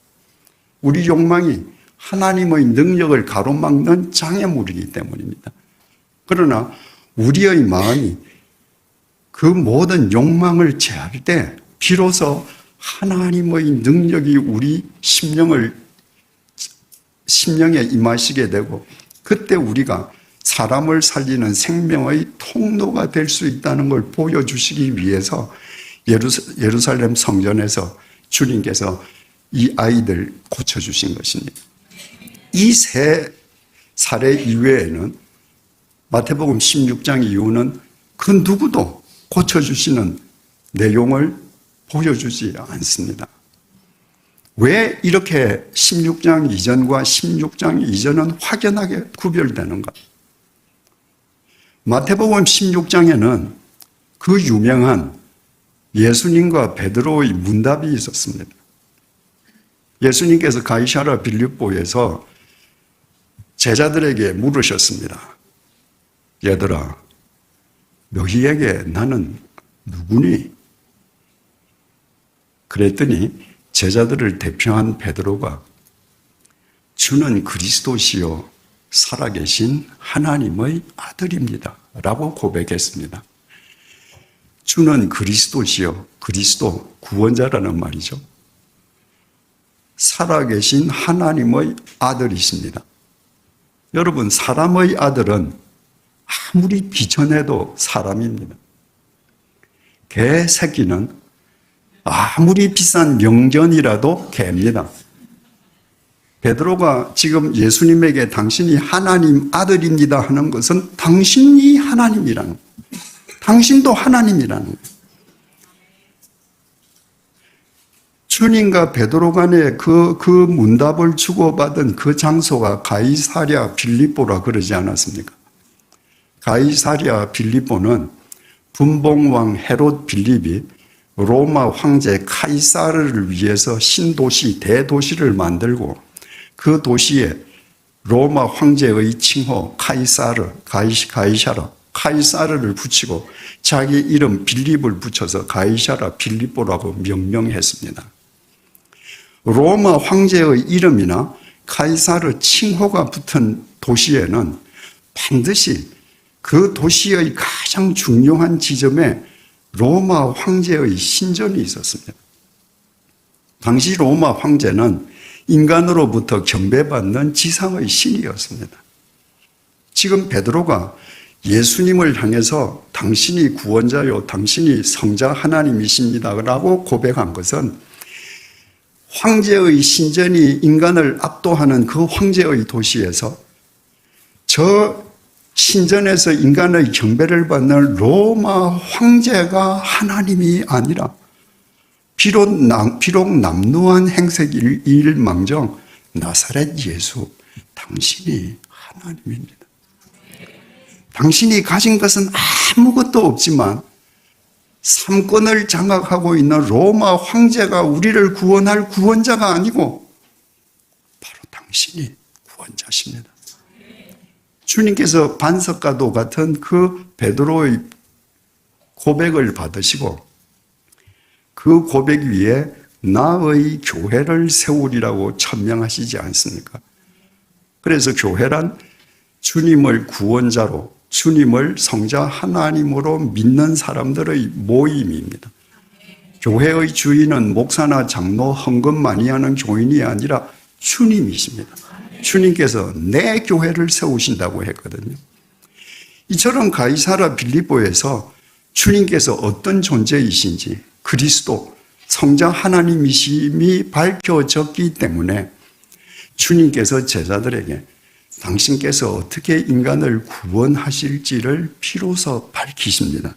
우리 욕망이 하나님의 능력을 가로막는 장애물이기 때문입니다. 그러나 우리의 마음이 그 모든 욕망을 제할 때 비로소 하나님의 능력이 우리 심령에 임하시게 되고, 그때 우리가 사람을 살리는 생명의 통로가 될 수 있다는 걸 보여주시기 위해서 예루살렘 성전에서 주님께서 이 아이들 고쳐주신 것입니다. 이 세 사례 이외에는 마태복음 16장 이후는 그 누구도 고쳐주시는 내용을 보여주지 않습니다. 왜 이렇게 16장 이전과 16장 이전은 확연하게 구별되는가? 마태복음 16장에는 그 유명한 예수님과 베드로의 문답이 있었습니다. 예수님께서 가이사랴 빌립보에서 제자들에게 물으셨습니다. 얘들아, 너희에게 나는 누구니? 그랬더니 제자들을 대표한 베드로가 주는 그리스도시요 살아계신 하나님의 아들입니다 라고 고백했습니다. 주는 그리스도시요, 그리스도 구원자라는 말이죠. 살아계신 하나님의 아들이십니다. 여러분, 사람의 아들은 아무리 비천해도 사람입니다. 개 새끼는 아무리 비싼 명견이라도 개입니다. 베드로가 지금 예수님에게 당신이 하나님 아들입니다 하는 것은 당신이 하나님이라는 거예요. 당신도 하나님이라는 거예요. 주님과 베드로 간에 그 문답을 주고받은 그 장소가 가이사랴 빌립보라 그러지 않았습니까? 가이사랴 빌립보는 분봉왕 헤롯 빌립이 로마 황제 카이사르를 위해서 신도시, 대도시를 만들고 그 도시에 로마 황제의 칭호 카이사르를 붙이고 자기 이름 빌립을 붙여서 가이사랴 빌립보라고 명명했습니다. 로마 황제의 이름이나 카이사르 칭호가 붙은 도시에는 반드시 그 도시의 가장 중요한 지점에 로마 황제의 신전이 있었습니다. 당시 로마 황제는 인간으로부터 경배받는 지상의 신이었습니다. 지금 베드로가 예수님을 향해서 당신이 구원자요, 당신이 성자 하나님이십니다 라고 고백한 것은 황제의 신전이 인간을 압도하는 그 황제의 도시에서 저 신전에서 인간의 경배를 받는 로마 황제가 하나님이 아니라 비록 남루한 행색일망정 나사렛 예수, 당신이 하나님입니다. 당신이 가진 것은 아무것도 없지만 삼권을 장악하고 있는 로마 황제가 우리를 구원할 구원자가 아니고 바로 당신이 구원자십니다. 주님께서 반석과도 같은 그 베드로의 고백을 받으시고 그 고백 위에 나의 교회를 세우리라고 천명하시지 않습니까? 그래서 교회란 주님을 구원자로, 주님을 성자 하나님으로 믿는 사람들의 모임입니다. 교회의 주인은 목사나 장로, 헌금 많이 하는 교인이 아니라 주님이십니다. 주님께서 내 교회를 세우신다고 했거든요. 이처럼 가이사랴 빌립보에서 주님께서 어떤 존재이신지 그리스도, 성자 하나님이심이 밝혀졌기 때문에 주님께서 제자들에게 당신께서 어떻게 인간을 구원하실지를 비로소 밝히십니다.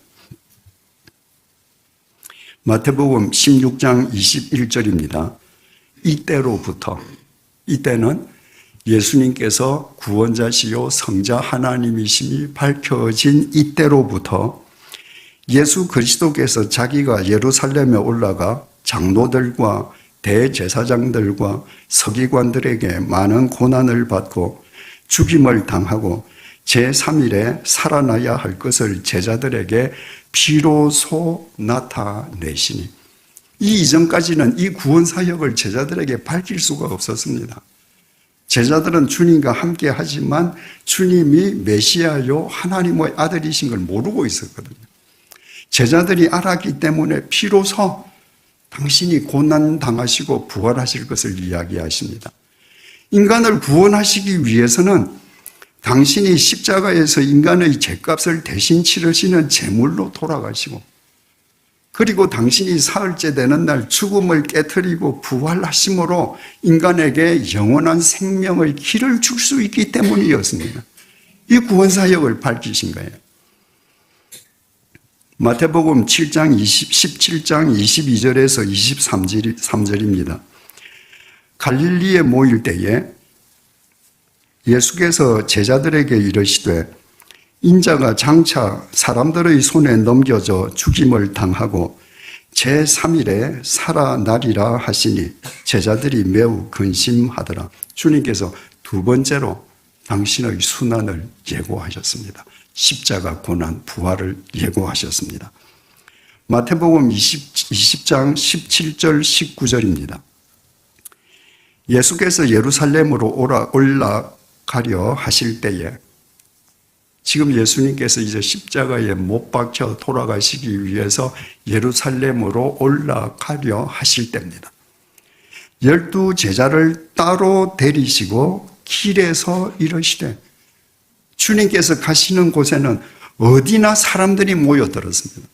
마태복음 16장 21절입니다. 이때는 예수님께서 구원자시요 성자 하나님이심이 밝혀진 이때로부터 예수 그리스도께서 자기가 예루살렘에 올라가 장로들과 대제사장들과 서기관들에게 많은 고난을 받고 죽임을 당하고 제3일에 살아나야 할 것을 제자들에게 비로소 나타내시니, 이 이전까지는 이 구원 사역을 제자들에게 밝힐 수가 없었습니다. 제자들은 주님과 함께 하지만 주님이 메시아요 하나님의 아들이신 걸 모르고 있었거든요. 제자들이 알았기 때문에 비로소 당신이 고난당하시고 부활하실 것을 이야기하십니다. 인간을 구원하시기 위해서는 당신이 십자가에서 인간의 죄값을 대신 치르시는 제물로 돌아가시고, 그리고 당신이 사흘째 되는 날 죽음을 깨트리고 부활하심으로 인간에게 영원한 생명의 길을 줄 수 있기 때문이었습니다. 이 구원사역을 밝히신 거예요. 마태복음 17장 22절에서 23절입니다. 갈릴리에 모일 때에 예수께서 제자들에게 이르시되 인자가 장차 사람들의 손에 넘겨져 죽임을 당하고 제3일에 살아나리라 하시니 제자들이 매우 근심하더라. 주님께서 두 번째로 당신의 순환을 예고하셨습니다. 십자가 고난 부활을 예고하셨습니다. 마태복음 20장 17절 19절입니다. 예수께서 예루살렘으로 올라가려 하실 때에, 지금 예수님께서 이제 십자가에 못 박혀 돌아가시기 위해서 예루살렘으로 올라가려 하실 때입니다. 12 제자를 따로 데리시고 길에서 이르시되, 주님께서 가시는 곳에는 어디나 사람들이 모여들었습니다.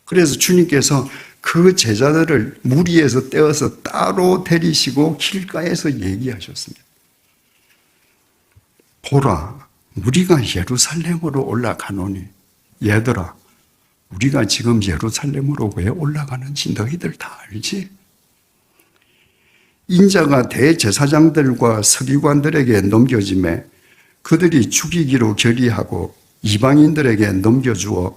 그래서 주님께서 그 제자들을 무리에서 떼어서 따로 데리시고 길가에서 얘기하셨습니다. 보라, 우리가 예루살렘으로 올라가노니, 얘들아, 우리가 지금 예루살렘으로 왜 올라가는지 너희들 다 알지? 인자가 대제사장들과 서기관들에게 넘겨짐에 그들이 죽이기로 결의하고 이방인들에게 넘겨주어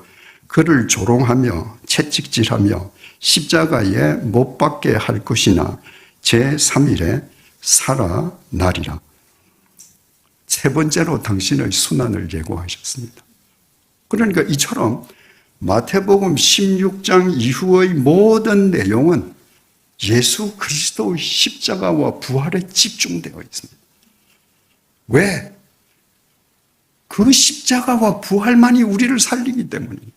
그를 조롱하며 채찍질하며 십자가에 못 박게 할 것이나 제3일에 살아나리라. 세 번째로 당신의 순환을 예고하셨습니다. 그러니까 이처럼 마태복음 16장 이후의 모든 내용은 예수 그리스도의 십자가와 부활에 집중되어 있습니다. 왜? 그 십자가와 부활만이 우리를 살리기 때문입니다.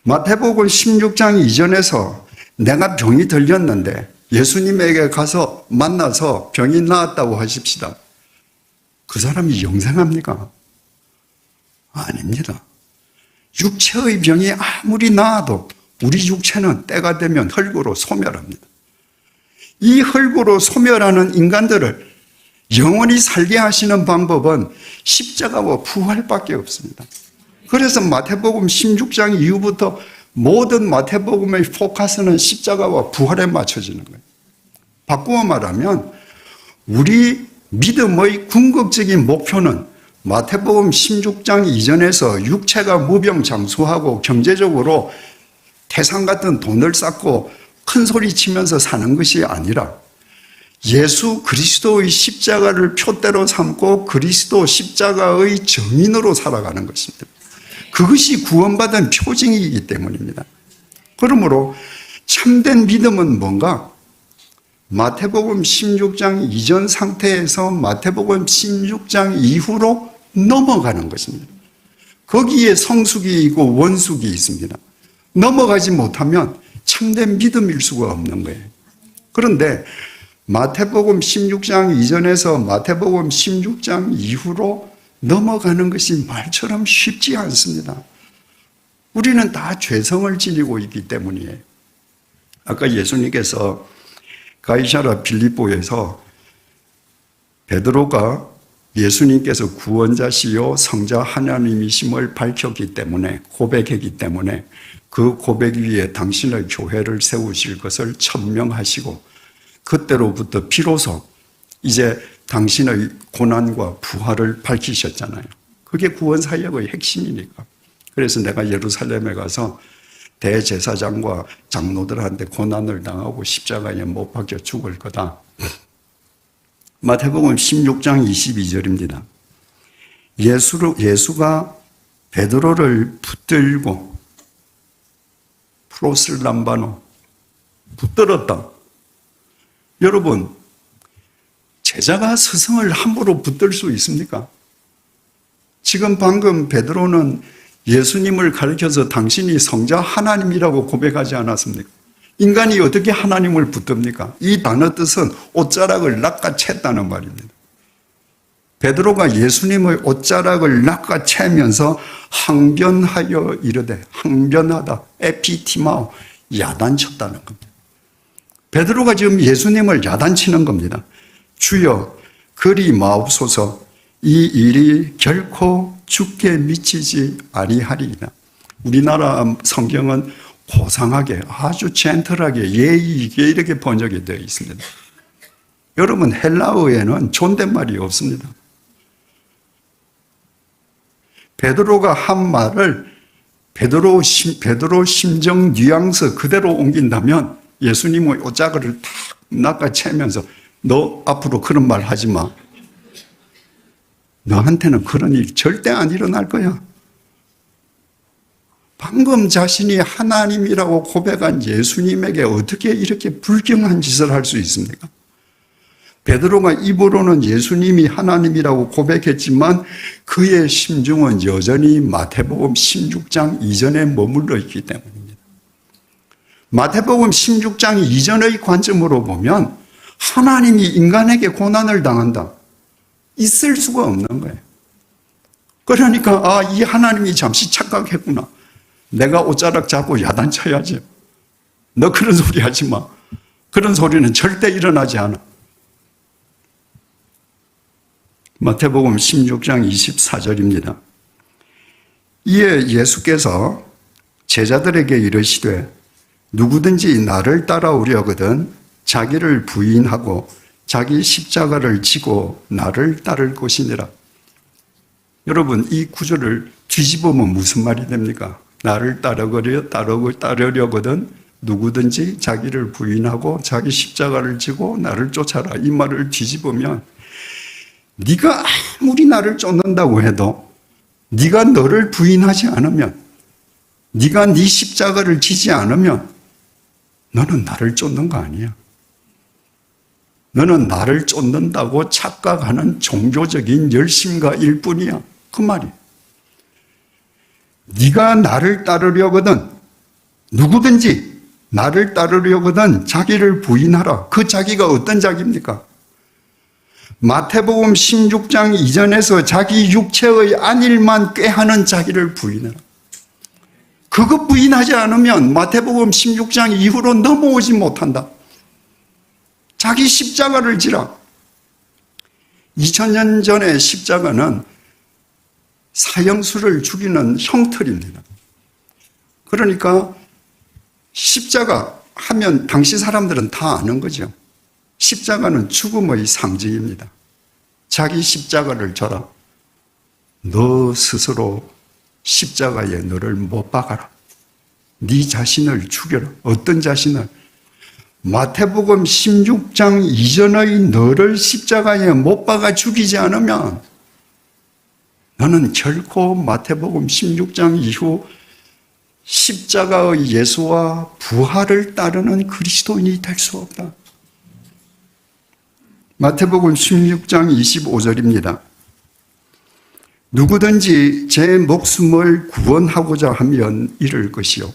마태복음 16장 이전에서 내가 병이 들렸는데 예수님에게 가서 만나서 병이 나았다고 하십시다. 그 사람이 영생합니까? 아닙니다. 육체의 병이 아무리 나아도 우리 육체는 때가 되면 흙으로 소멸합니다. 이 흙으로 소멸하는 인간들을 영원히 살게 하시는 방법은 십자가와 부활밖에 없습니다. 그래서 마태복음 16장 이후부터 모든 마태복음의 포커스는 십자가와 부활에 맞춰지는 거예요. 바꾸어 말하면 우리 믿음의 궁극적인 목표는 마태복음 16장 이전에서 육체가 무병장수하고 경제적으로 태산 같은 돈을 쌓고 큰 소리 치면서 사는 것이 아니라 예수 그리스도의 십자가를 표대로 삼고 그리스도 십자가의 증인으로 살아가는 것입니다. 그것이 구원받은 표징이기 때문입니다. 그러므로 참된 믿음은 뭔가? 마태복음 16장 이전 상태에서 마태복음 16장 이후로 넘어가는 것입니다. 거기에 성숙이 있고 원숙이 있습니다. 넘어가지 못하면 참된 믿음일 수가 없는 거예요. 그런데 마태복음 16장 이전에서 마태복음 16장 이후로 넘어가는 것이 말처럼 쉽지 않습니다. 우리는 다 죄성을 지니고 있기 때문이에요. 아까 예수님께서 가이사랴 빌립보에서 베드로가 예수님께서 구원자시요 성자 하나님이심을 밝혔기 때문에, 고백했기 때문에 그 고백 위에 당신의 교회를 세우실 것을 천명하시고 그때로부터 비로소 이제 당신의 고난과 부활을 밝히셨잖아요. 그게 구원사역의 핵심이니까. 그래서 내가 예루살렘에 가서 대제사장과 장로들한테 고난을 당하고 십자가에 못 박혀 죽을 거다. 마태복음 16장 22절입니다. 예수가 베드로를 붙들고 프로슬람바노 붙들었다. 여러분, 제자가 스승을 함부로 붙들 수 있습니까? 지금 방금 베드로는 예수님을 가리켜서 당신이 성자 하나님이라고 고백하지 않았습니까? 인간이 어떻게 하나님을 붙듭니까? 이 단어 뜻은 옷자락을 낚아챘다는 말입니다. 베드로가 예수님의 옷자락을 낚아채면서 항변하여 이르되, 항변하다, 에피티마오, 야단쳤다는 겁니다. 베드로가 지금 예수님을 야단치는 겁니다. 주여 그리 마옵소서, 이 일이 결코 죽게 미치지 아니하리이다. 우리나라 성경은 고상하게, 아주 젠틀하게, 예의 있게 이렇게 번역이 되어 있습니다. 여러분, 헬라어에는 존댓말이 없습니다. 베드로가 한 말을 베드로 심정 뉘앙스 그대로 옮긴다면 예수님의 옷자락을 탁 낚아채면서 너 앞으로 그런 말 하지 마. 너한테는 그런 일 절대 안 일어날 거야. 방금 자신이 하나님이라고 고백한 예수님에게 어떻게 이렇게 불경한 짓을 할 수 있습니까? 베드로가 입으로는 예수님이 하나님이라고 고백했지만 그의 심중은 여전히 마태복음 16장 이전에 머물러 있기 때문입니다. 마태복음 16장 이전의 관점으로 보면 하나님이 인간에게 고난을 당한다. 있을 수가 없는 거예요. 그러니까 이 하나님이 잠시 착각했구나. 내가 옷자락 잡고 야단쳐야지. 너 그런 소리 하지 마. 그런 소리는 절대 일어나지 않아. 마태복음 16장 24절입니다. 이에 예수께서 제자들에게 이르시되 누구든지 나를 따라오려거든 자기를 부인하고 자기 십자가를 지고 나를 따를 것이니라. 여러분, 이 구절을 뒤집으면 무슨 말이 됩니까? 나를 따르려거든 누구든지 자기를 부인하고 자기 십자가를 지고 나를 쫓아라. 이 말을 뒤집으면 네가 아무리 나를 쫓는다고 해도 네가 너를 부인하지 않으면, 네가 네 십자가를 지지 않으면 너는 나를 쫓는 거 아니야. 너는 나를 쫓는다고 착각하는 종교적인 열심과 일뿐이야. 그 말이야. 네가 나를 따르려거든, 누구든지 나를 따르려거든 자기를 부인하라. 그 자기가 어떤 자기입니까? 마태복음 16장 이전에서 자기 육체의 안일만 꾀하는 자기를 부인하라. 그거 부인하지 않으면 마태복음 16장 이후로 넘어오지 못한다. 자기 십자가를 지라. 2000년 전에 십자가는 사형수를 죽이는 형틀입니다. 그러니까 십자가 하면 당시 사람들은 다 아는 거죠. 십자가는 죽음의 상징입니다. 자기 십자가를 져라. 너 스스로 십자가에 너를 못 박아라. 네 자신을 죽여라. 어떤 자신을? 마태복음 16장 이전의 너를 십자가에 못 박아 죽이지 않으면 너는 결코 마태복음 16장 이후 십자가의 예수와 부활을 따르는 그리스도인이 될 수 없다. 마태복음 16장 25절입니다. 누구든지 제 목숨을 구원하고자 하면 잃을 것이요.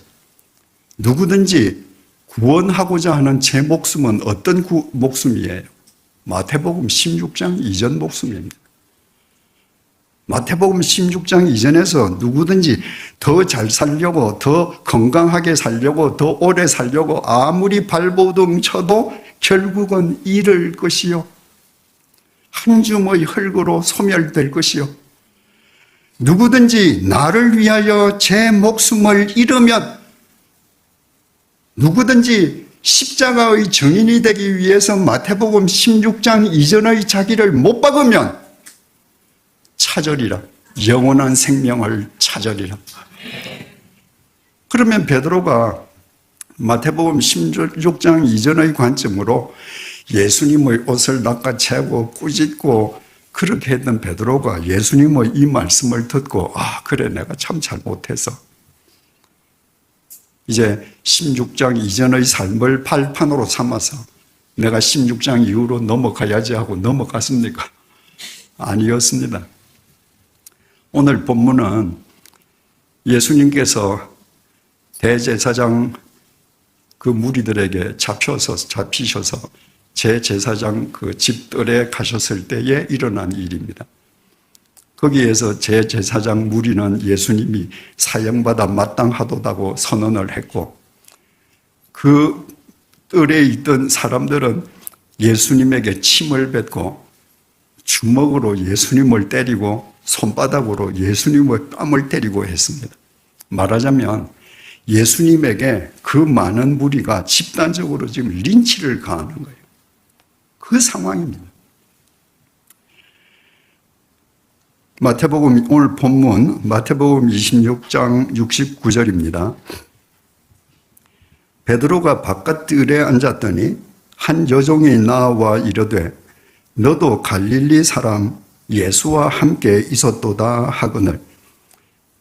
누구든지 구원하고자 하는 제 목숨은 어떤 목숨이에요? 마태복음 16장 이전 목숨입니다. 마태복음 16장 이전에서 누구든지 더 잘 살려고, 더 건강하게 살려고, 더 오래 살려고 아무리 발버둥 쳐도 결국은 잃을 것이요. 한 줌의 흙으로 소멸될 것이요. 누구든지 나를 위하여 제 목숨을 잃으면, 누구든지 십자가의 증인이 되기 위해서 마태복음 16장 이전의 자기를 못 박으면 찾으리라. 영원한 생명을 찾으리라. 그러면 베드로가 마태복음 16장 이전의 관점으로 예수님의 옷을 낚아채고 꾸짖고 그렇게 했던 베드로가 예수님의 이 말씀을 듣고 그래 내가 참 잘못해서 이제 16장 이전의 삶을 발판으로 삼아서 내가 16장 이후로 넘어가야지 하고 넘어갔습니까? 아니었습니다. 오늘 본문은 예수님께서 대제사장 그 무리들에게 잡히셔서 제제사장 그 집들에 가셨을 때에 일어난 일입니다. 거기에서 제제사장 무리는 예수님이 사형받아 마땅하도다고 선언을 했고, 그 뜰에 있던 사람들은 예수님에게 침을 뱉고 주먹으로 예수님을 때리고 손바닥으로 예수님의 뺨을 때리고 했습니다. 말하자면 예수님에게 그 많은 무리가 집단적으로 지금 린치를 가하는 거예요. 그 상황입니다. 마태복음 오늘 본문 마태복음 26장 69절입니다. 베드로가 바깥뜰에 앉았더니 한 여종이 나와 이르되 너도 갈릴리 사람 예수와 함께 있었도다 하거늘.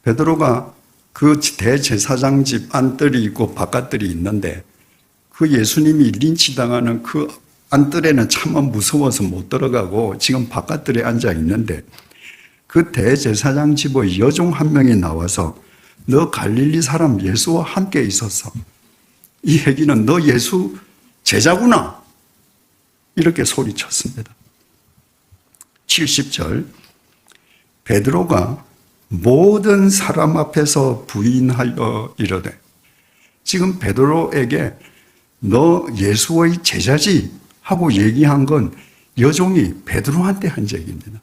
베드로가 그 대제사장 집 안뜰이 있고 바깥뜰이 있는데 그 예수님이 린치당하는 그 안뜰에는 차마 무서워서 못 들어가고 지금 바깥뜰에 앉아 있는데, 그 대제사장 집의 여종 한 명이 나와서 너 갈릴리 사람 예수와 함께 있었어. 이 얘기는 너 예수 제자구나. 이렇게 소리쳤습니다. 70절 베드로가 모든 사람 앞에서 부인하여 이르되, 지금 베드로에게 너 예수의 제자지 하고 얘기한 건 여종이 베드로한테 한 얘기입니다.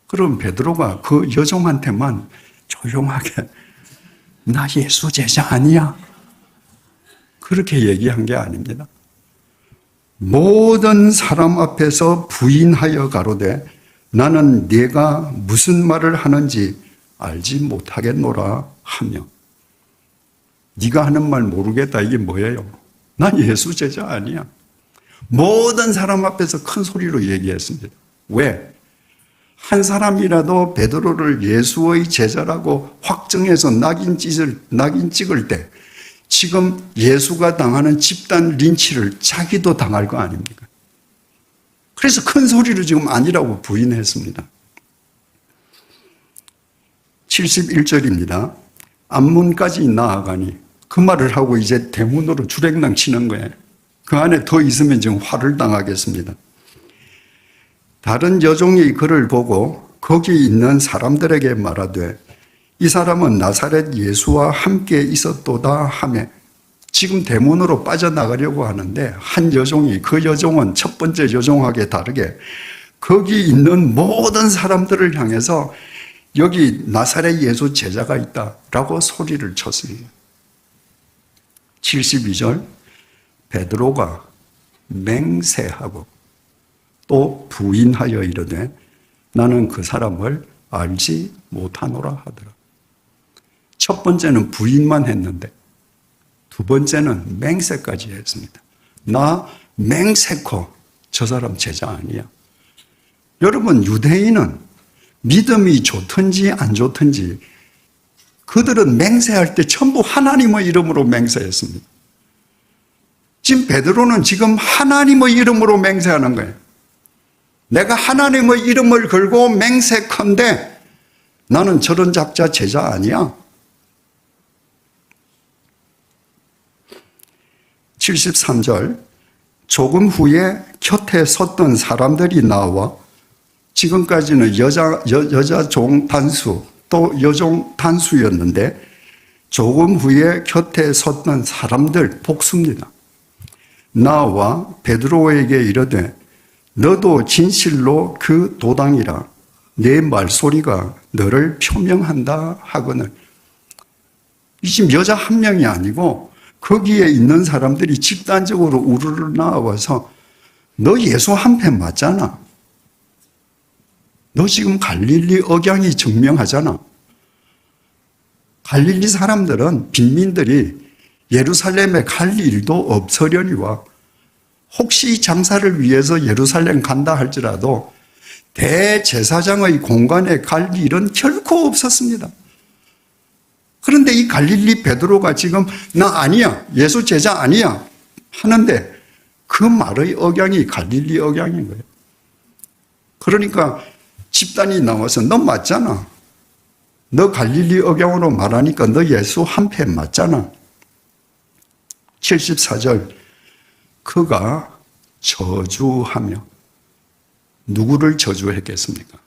그럼 베드로가 그 여종한테만 조용하게 나 예수 제자 아니야, 그렇게 얘기한 게 아닙니다. 모든 사람 앞에서 부인하여 가로되 나는 네가 무슨 말을 하는지 알지 못하겠노라 하며, 네가 하는 말 모르겠다 이게 뭐예요? 난 예수 제자 아니야. 모든 사람 앞에서 큰 소리로 얘기했습니다. 왜? 한 사람이라도 베드로를 예수의 제자라고 확정해서 낙인 찍을 때 지금 예수가 당하는 집단 린치를 자기도 당할 거 아닙니까? 그래서 큰 소리로 지금 아니라고 부인했습니다. 71절입니다. 앞문까지 나아가니, 그 말을 하고 이제 대문으로 주랭랑 치는 거예요. 그 안에 더 있으면 지금 화를 당하겠습니다. 다른 여종이 그를 보고 거기 있는 사람들에게 말하되 이 사람은 나사렛 예수와 함께 있었도다 하며, 지금 대문으로 빠져나가려고 하는데 한 여종이, 그 여종은 첫 번째 여종하게 다르게 거기 있는 모든 사람들을 향해서 여기 나사렛 예수 제자가 있다라고 소리를 쳤습니다. 72절 베드로가 맹세하고 또 부인하여 이르되 나는 그 사람을 알지 못하노라 하더라. 첫 번째는 부인만 했는데 두 번째는 맹세까지 했습니다. 나 맹세코 저 사람 제자 아니야. 여러분, 유대인은 믿음이 좋든지 안 좋든지 그들은 맹세할 때 전부 하나님의 이름으로 맹세했습니다. 지금 베드로는 지금 하나님의 이름으로 맹세하는 거예요. 내가 하나님의 이름을 걸고 맹세컨대 나는 저런 작자 제자 아니야. 73절 조금 후에 곁에 섰던 사람들이 나와, 지금까지는 여자 종 단수 또 여종 단수였는데 조금 후에 곁에 섰던 사람들 복수입니다. 나와 베드로에게 이르되 너도 진실로 그 도당이라, 내 말소리가 너를 표명한다 하거늘. 이 지금 여자 한 명이 아니고 거기에 있는 사람들이 집단적으로 우르르 나와서 너 예수 한편 맞잖아. 너 지금 갈릴리 억양이 증명하잖아. 갈릴리 사람들은, 빈민들이 예루살렘에 갈 일도 없으려니와 혹시 장사를 위해서 예루살렘 간다 할지라도 대제사장의 공간에 갈 일은 결코 없었습니다. 그런데 이 갈릴리 베드로가 지금 나 아니야, 예수 제자 아니야 하는데 그 말의 억양이 갈릴리 억양인 거예요. 그러니까 집단이 나와서 너 맞잖아. 너 갈릴리 억양으로 말하니까 너 예수 한패 맞잖아. 74절 그가 저주하며 누구를 저주했겠습니까?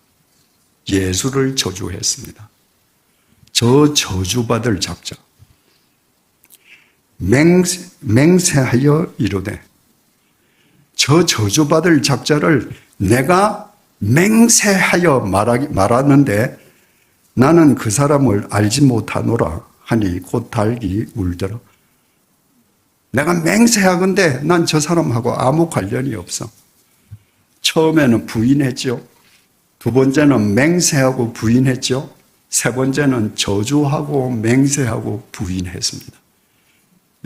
예수를 저주했습니다. 저 저주받을 작자 맹세하여 이르되 저 저주받을 작자를 내가 맹세하여 말하는데 나는 그 사람을 알지 못하노라 하니 곧 달기 울더라. 내가 맹세하건대 난 저 사람하고 아무 관련이 없어. 처음에는 부인했죠. 두 번째는 맹세하고 부인했죠. 세 번째는 저주하고 맹세하고 부인했습니다.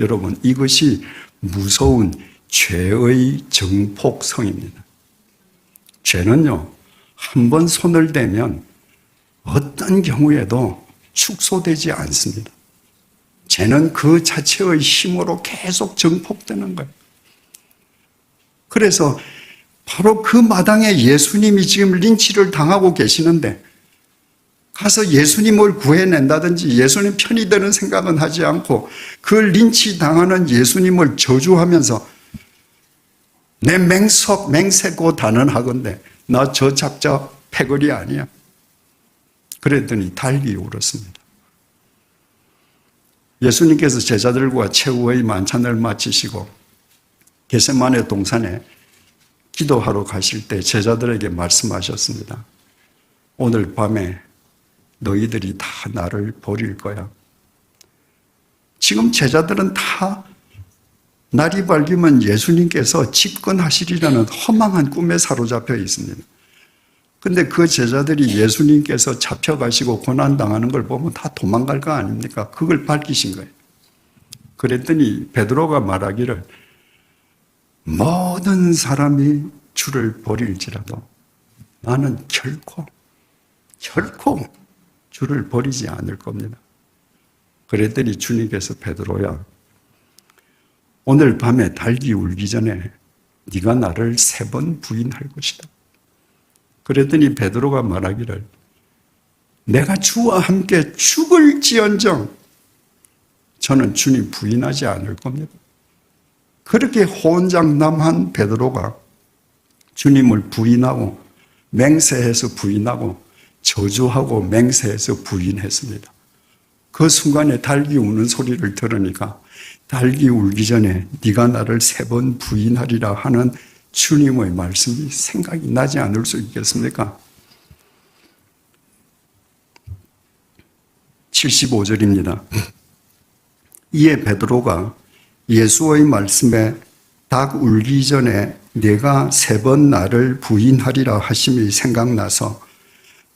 여러분, 이것이 무서운 죄의 정폭성입니다. 죄는요, 한 번 손을 대면 어떤 경우에도 축소되지 않습니다. 죄는 그 자체의 힘으로 계속 정폭되는 거예요. 그래서 바로 그 마당에 예수님이 지금 린치를 당하고 계시는데 가서 예수님을 구해낸다든지 예수님 편이 되는 생각은 하지 않고 그 린치 당하는 예수님을 저주하면서 내 맹세고 단언하건대 나 저 작자 패거리 아니야. 그랬더니 달기 울었습니다. 예수님께서 제자들과 최후의 만찬을 마치시고 겟세마네 동산에 기도하러 가실 때 제자들에게 말씀하셨습니다. 오늘 밤에 너희들이 다 나를 버릴 거야. 지금 제자들은 다 날이 밝으면 예수님께서 집권하시리라는 허망한 꿈에 사로잡혀 있습니다. 근데 그 제자들이 예수님께서 잡혀가시고 고난당하는 걸 보면 다 도망갈 거 아닙니까? 그걸 밝히신 거예요. 그랬더니 베드로가 말하기를 모든 사람이 주를 버릴지라도 나는 결코 주를 버리지 않을 겁니다. 그랬더니 주님께서 베드로야, 오늘 밤에 달기 울기 전에 네가 나를 3번 부인할 것이다. 그랬더니 베드로가 말하기를 내가 주와 함께 죽을지언정 저는 주님 부인하지 않을 겁니다. 그렇게 호언장담한 베드로가 주님을 부인하고 맹세해서 부인하고 저주하고 맹세해서 부인했습니다. 그 순간에 달기 우는 소리를 들으니까 달기 울기 전에 네가 나를 3번 부인하리라 하는 주님의 말씀이 생각이 나지 않을 수 있겠습니까? 75절입니다. 이에 베드로가 예수의 말씀에 닭 울기 전에 네가 3번 나를 부인하리라 하심이 생각나서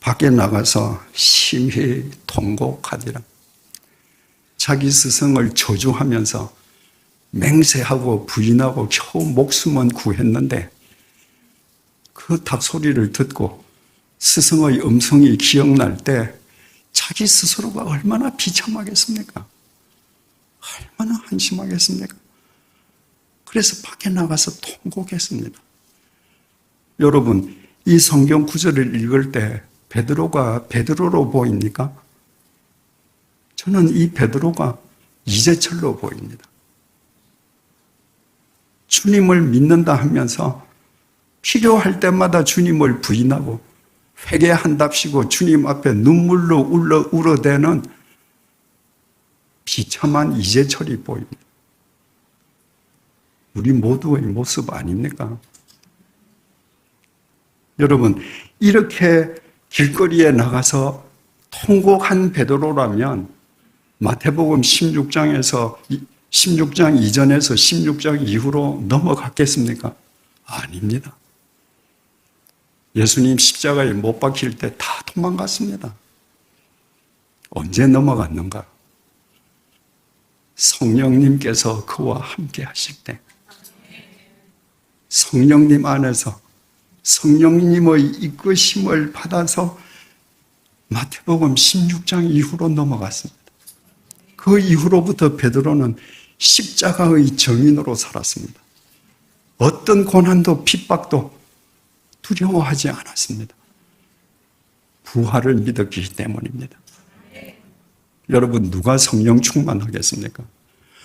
밖에 나가서 심히 통곡하리라. 자기 스승을 저주하면서 맹세하고 부인하고 겨우 목숨은 구했는데 그 닭소리를 듣고 스승의 음성이 기억날 때 자기 스스로가 얼마나 비참하겠습니까? 얼마나 한심하겠습니까? 그래서 밖에 나가서 통곡했습니다. 여러분, 이 성경 구절을 읽을 때 베드로가 베드로로 보입니까? 저는 이 베드로가 이재철로 보입니다. 주님을 믿는다 하면서 필요할 때마다 주님을 부인하고 회개한답시고 주님 앞에 눈물로 울어대는 비참한 이재철이 보입니다. 우리 모두의 모습 아닙니까? 여러분, 이렇게 길거리에 나가서 통곡한 베드로라면 마태복음 16장 이전에서 16장 이후로 넘어갔겠습니까? 아닙니다. 예수님 십자가에 못 박힐 때 다 도망갔습니다. 언제 넘어갔는가? 성령님께서 그와 함께 하실 때, 성령님 안에서 성령님의 이끄심을 받아서 마태복음 16장 이후로 넘어갔습니다. 그 이후로부터 베드로는 십자가의 증인으로 살았습니다. 어떤 고난도 핍박도 두려워하지 않았습니다. 부활을 믿었기 때문입니다. 여러분, 누가 성령 충만하겠습니까?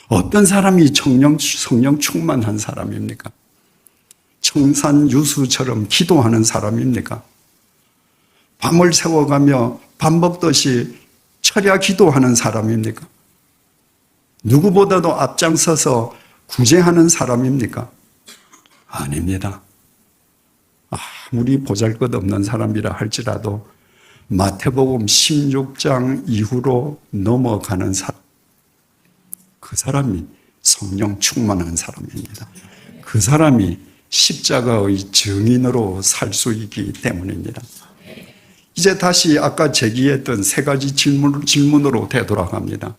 어떤 사람이 성령 충만한 사람입니까? 청산 유수처럼 기도하는 사람입니까? 밤을 새워가며 밥 먹듯이 철야 기도하는 사람입니까? 누구보다도 앞장서서 구제하는 사람입니까? 아닙니다. 아무리 보잘것없는 사람이라 할지라도 마태복음 16장 이후로 넘어가는 사람, 그 사람이 성령 충만한 사람입니다. 그 사람이 십자가의 증인으로 살 수 있기 때문입니다. 이제 다시 아까 제기했던 세 가지 질문으로 되돌아갑니다.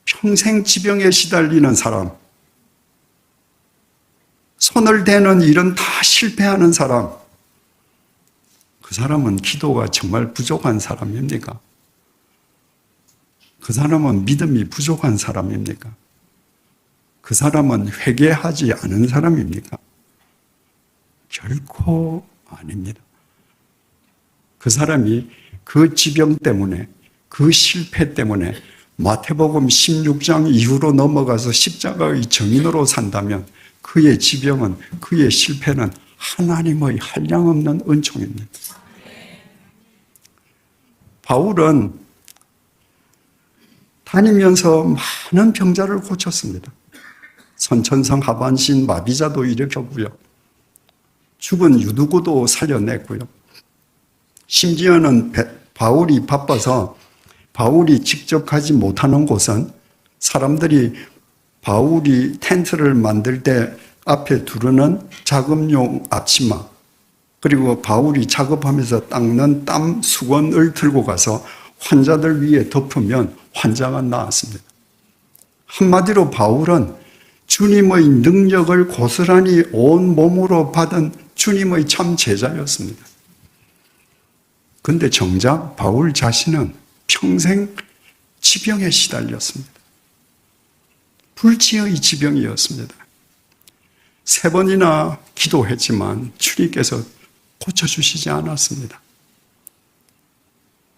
평생 지병에 시달리는 사람, 손을 대는 일은 다 실패하는 사람, 그 사람은 기도가 정말 부족한 사람입니까? 그 사람은 믿음이 부족한 사람입니까? 그 사람은 회개하지 않은 사람입니까? 결코 아닙니다. 그 사람이 그 지병 때문에, 그 실패 때문에 마태복음 16장 이후로 넘어가서 십자가의 증인으로 산다면 그의 지병은, 그의 실패는 하나님의 한량없는 은총입니다. 바울은 다니면서 많은 병자를 고쳤습니다. 선천성 하반신 마비자도 일으켰고요. 죽은 유두고도 살려냈고요. 심지어는 바울이 바빠서 바울이 직접 가지 못하는 곳은 사람들이 바울이 텐트를 만들 때 앞에 두르는 작업용 앞치마, 그리고 바울이 작업하면서 닦는 땀 수건을 들고 가서 환자들 위에 덮으면 환자가 나았습니다. 한마디로 바울은 주님의 능력을 고스란히 온 몸으로 받은 주님의 참 제자였습니다. 그런데 정작 바울 자신은 평생 지병에 시달렸습니다. 불치의 지병이었습니다. 3번이나 기도했지만 주님께서 고쳐주시지 않았습니다.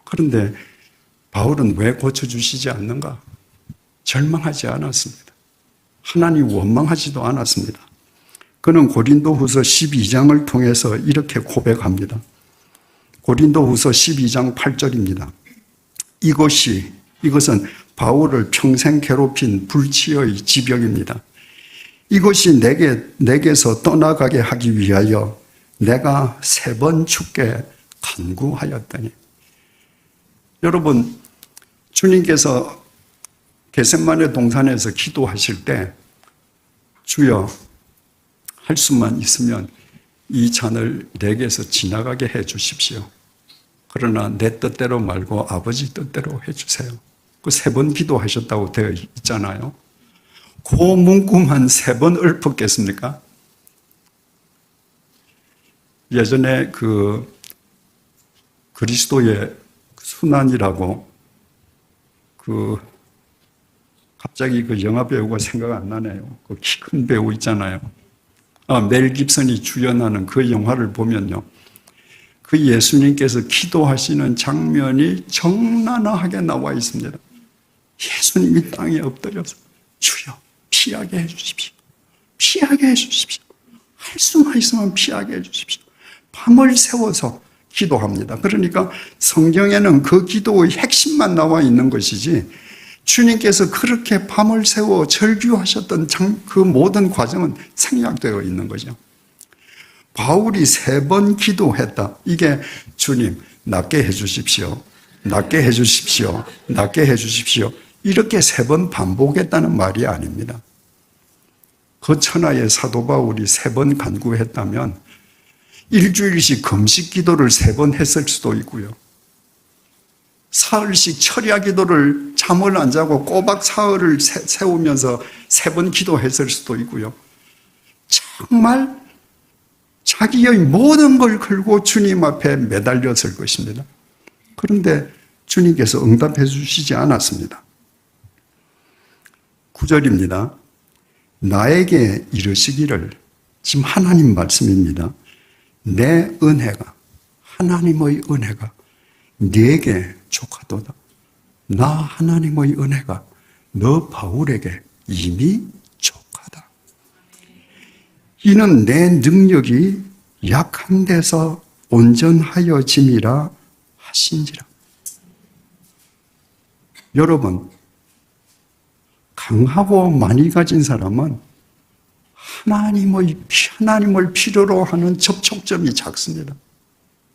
그런데 바울은 왜 고쳐주시지 않는가? 절망하지 않았습니다. 하나님 원망하지도 않았습니다. 그는 고린도후서 12장을 통해서 이렇게 고백합니다. 고린도후서 12장 8절입니다. 이것은 바울을 평생 괴롭힌 불치의 지병입니다. 이것이 내게서 떠나가게 하기 위하여 내가 3번 주께 간구하였더니. 여러분, 주님께서 겟세마네 동산에서 기도하실 때 주여, 할 수만 있으면 이 잔을 내게서 지나가게 해 주십시오. 그러나 내 뜻대로 말고 아버지 뜻대로 해 주세요. 그 3번 기도하셨다고 되어 있잖아요. 그 문구만 3번 읊었겠습니까? 예전에 그 그리스도의 순환이라고 갑자기 그 영화 배우가 생각 안 나네요. 그 키 큰 배우 있잖아요. 멜 깁슨이 주연하는 그 영화를 보면요. 그 예수님께서 기도하시는 장면이 적나라하게 나와 있습니다. 예수님이 땅에 엎드려서 주여 피하게 해 주십시오. 피하게 해 주십시오. 할 수만 있으면 피하게 해 주십시오. 밤을 새워서 기도합니다. 그러니까 성경에는 그 기도의 핵심만 나와 있는 것이지 주님께서 그렇게 밤을 새워 절규하셨던 그 모든 과정은 생략되어 있는 거죠. 바울이 3번 기도했다. 이게 주님 낫게 해 주십시오. 낫게 해 주십시오. 낫게 해 주십시오. 이렇게 3번 반복했다는 말이 아닙니다. 그 천하의 사도 바울이 3번 간구했다면 일주일씩 금식 기도를 3번 했을 수도 있고요. 사흘씩 철야 기도를 잠을 안 자고 꼬박 사흘을 세우면서 3번 기도했을 수도 있고요. 정말 자기의 모든 걸 걸고 주님 앞에 매달렸을 것입니다. 그런데 주님께서 응답해 주시지 않았습니다. 9절입니다. 나에게 이르시기를, 지금 하나님 말씀입니다. 내 은혜가, 하나님의 은혜가 네게 족하도다. 나 하나님의 은혜가 너 바울에게 이미 족하다. 이는 내 능력이 약한 데서 온전하여짐이라 하신지라. 여러분, 강하고 많이 가진 사람은 하나님을 필요로 하는 접촉점이 작습니다.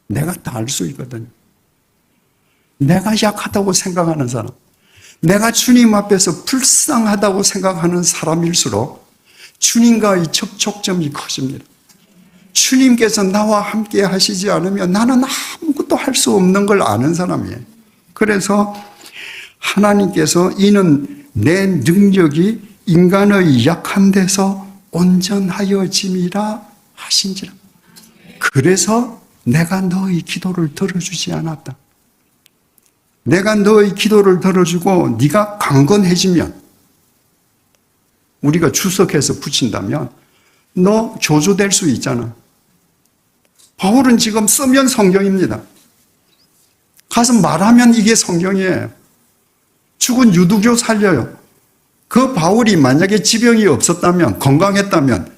내가 다 알 수 있거든요. 내가 약하다고 생각하는 사람, 내가 주님 앞에서 불쌍하다고 생각하는 사람일수록 주님과의 접촉점이 커집니다. 주님께서 나와 함께 하시지 않으면 나는 아무것도 할 수 없는 걸 아는 사람이에요. 그래서 하나님께서 이는 내 능력이 인간의 약한 데서 온전하여짐이라 하신지라. 그래서 내가 너의 기도를 들어주지 않았다. 내가 너의 기도를 들어주고 네가 강건해지면, 우리가 주석해서 붙인다면 너 교주될 수 있잖아. 바울은 지금 쓰면 성경입니다. 가서 말하면 이게 성경이에요. 죽은 유두교 살려요. 그 바울이 만약에 지병이 없었다면, 건강했다면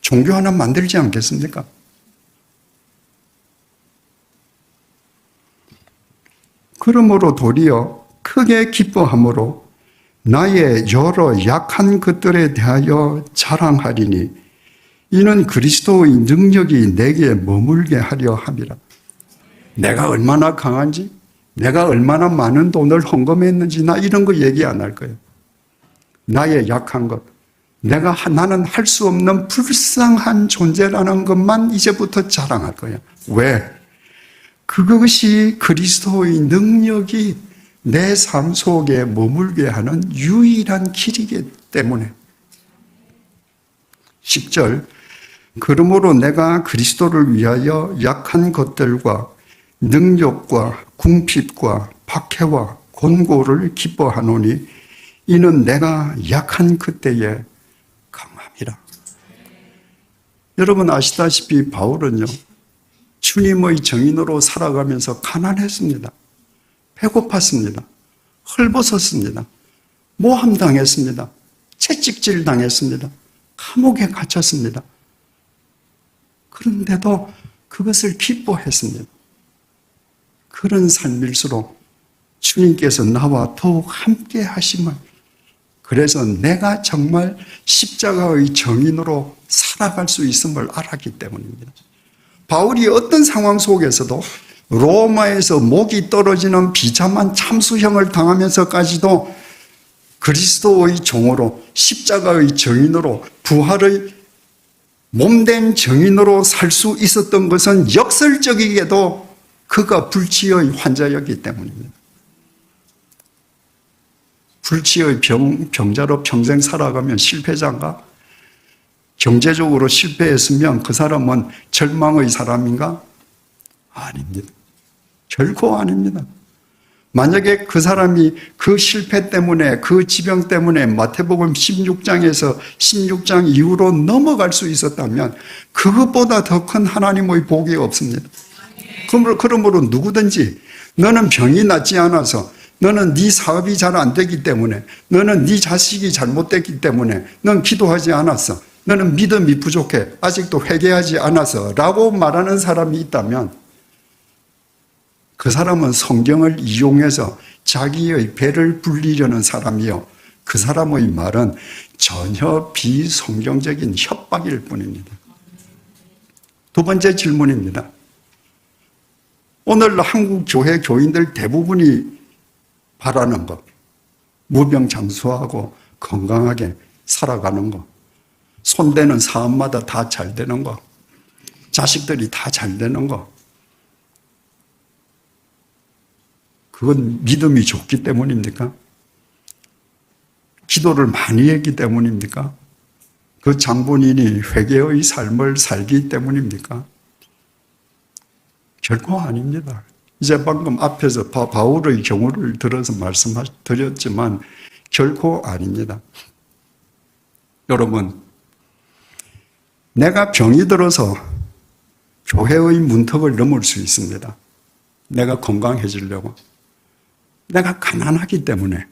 종교 하나 만들지 않겠습니까? 그러므로 도리어 크게 기뻐함으로 나의 여러 약한 것들에 대하여 자랑하리니 이는 그리스도의 능력이 내게 머물게 하려 함이라. 내가 얼마나 강한지, 내가 얼마나 많은 돈을 헌금했는지 나 이런 거 얘기 안 할 거예요. 나의 약한 것, 나는 할 수 없는 불쌍한 존재라는 것만 이제부터 자랑할 거예요. 왜? 그것이 그리스도의 능력이 내 삶 속에 머물게 하는 유일한 길이기 때문에. 10절, 그러므로 내가 그리스도를 위하여 약한 것들과 능력과 궁핍과 박해와 곤고를 기뻐하노니 이는 내가 약한 그때에 강함이라. 여러분 아시다시피 바울은요, 주님의 정인으로 살아가면서 가난했습니다. 배고팠습니다. 헐벗었습니다. 모함당했습니다. 채찍질 당했습니다. 감옥에 갇혔습니다. 그런데도 그것을 기뻐했습니다. 그런 삶일수록 주님께서 나와 더욱 함께 하심을, 그래서 내가 정말 십자가의 정인으로 살아갈 수 있음을 알았기 때문입니다. 바울이 어떤 상황 속에서도 로마에서 목이 떨어지는 비참한 참수형을 당하면서까지도 그리스도의 종으로, 십자가의 정인으로, 부활의 몸된 정인으로 살 수 있었던 것은 역설적이게도 그가 불치의 환자였기 때문입니다. 불치의 병자로 평생 살아가면 실패자인가? 경제적으로 실패했으면 그 사람은 절망의 사람인가? 아닙니다. 결코 아닙니다. 만약에 그 사람이 그 실패 때문에, 그 지병 때문에 마태복음 16장에서 16장 이후로 넘어갈 수 있었다면 그것보다 더 큰 하나님의 복이 없습니다. 그러므로 누구든지 너는 병이 낫지 않아서, 너는 네 사업이 잘 안 되기 때문에, 너는 네 자식이 잘못됐기 때문에, 넌 기도하지 않았어, 너는 믿음이 부족해, 아직도 회개하지 않아서 라고 말하는 사람이 있다면 그 사람은 성경을 이용해서 자기의 배를 불리려는 사람이요, 그 사람의 말은 전혀 비성경적인 협박일 뿐입니다. 두 번째 질문입니다. 오늘 한국 교회 교인들 대부분이 바라는 것, 무병장수하고 건강하게 살아가는 것, 손대는 사업마다 다 잘 되는 것, 자식들이 다 잘 되는 것, 그건 믿음이 좋기 때문입니까? 기도를 많이 했기 때문입니까? 그 장본인이 회개의 삶을 살기 때문입니까? 결코 아닙니다. 이제 방금 앞에서 바울의 경우를 들어서 말씀드렸지만 결코 아닙니다. 여러분, 내가 병이 들어서 교회의 문턱을 넘을 수 있습니다. 내가 건강해지려고. 내가 가난하기 때문에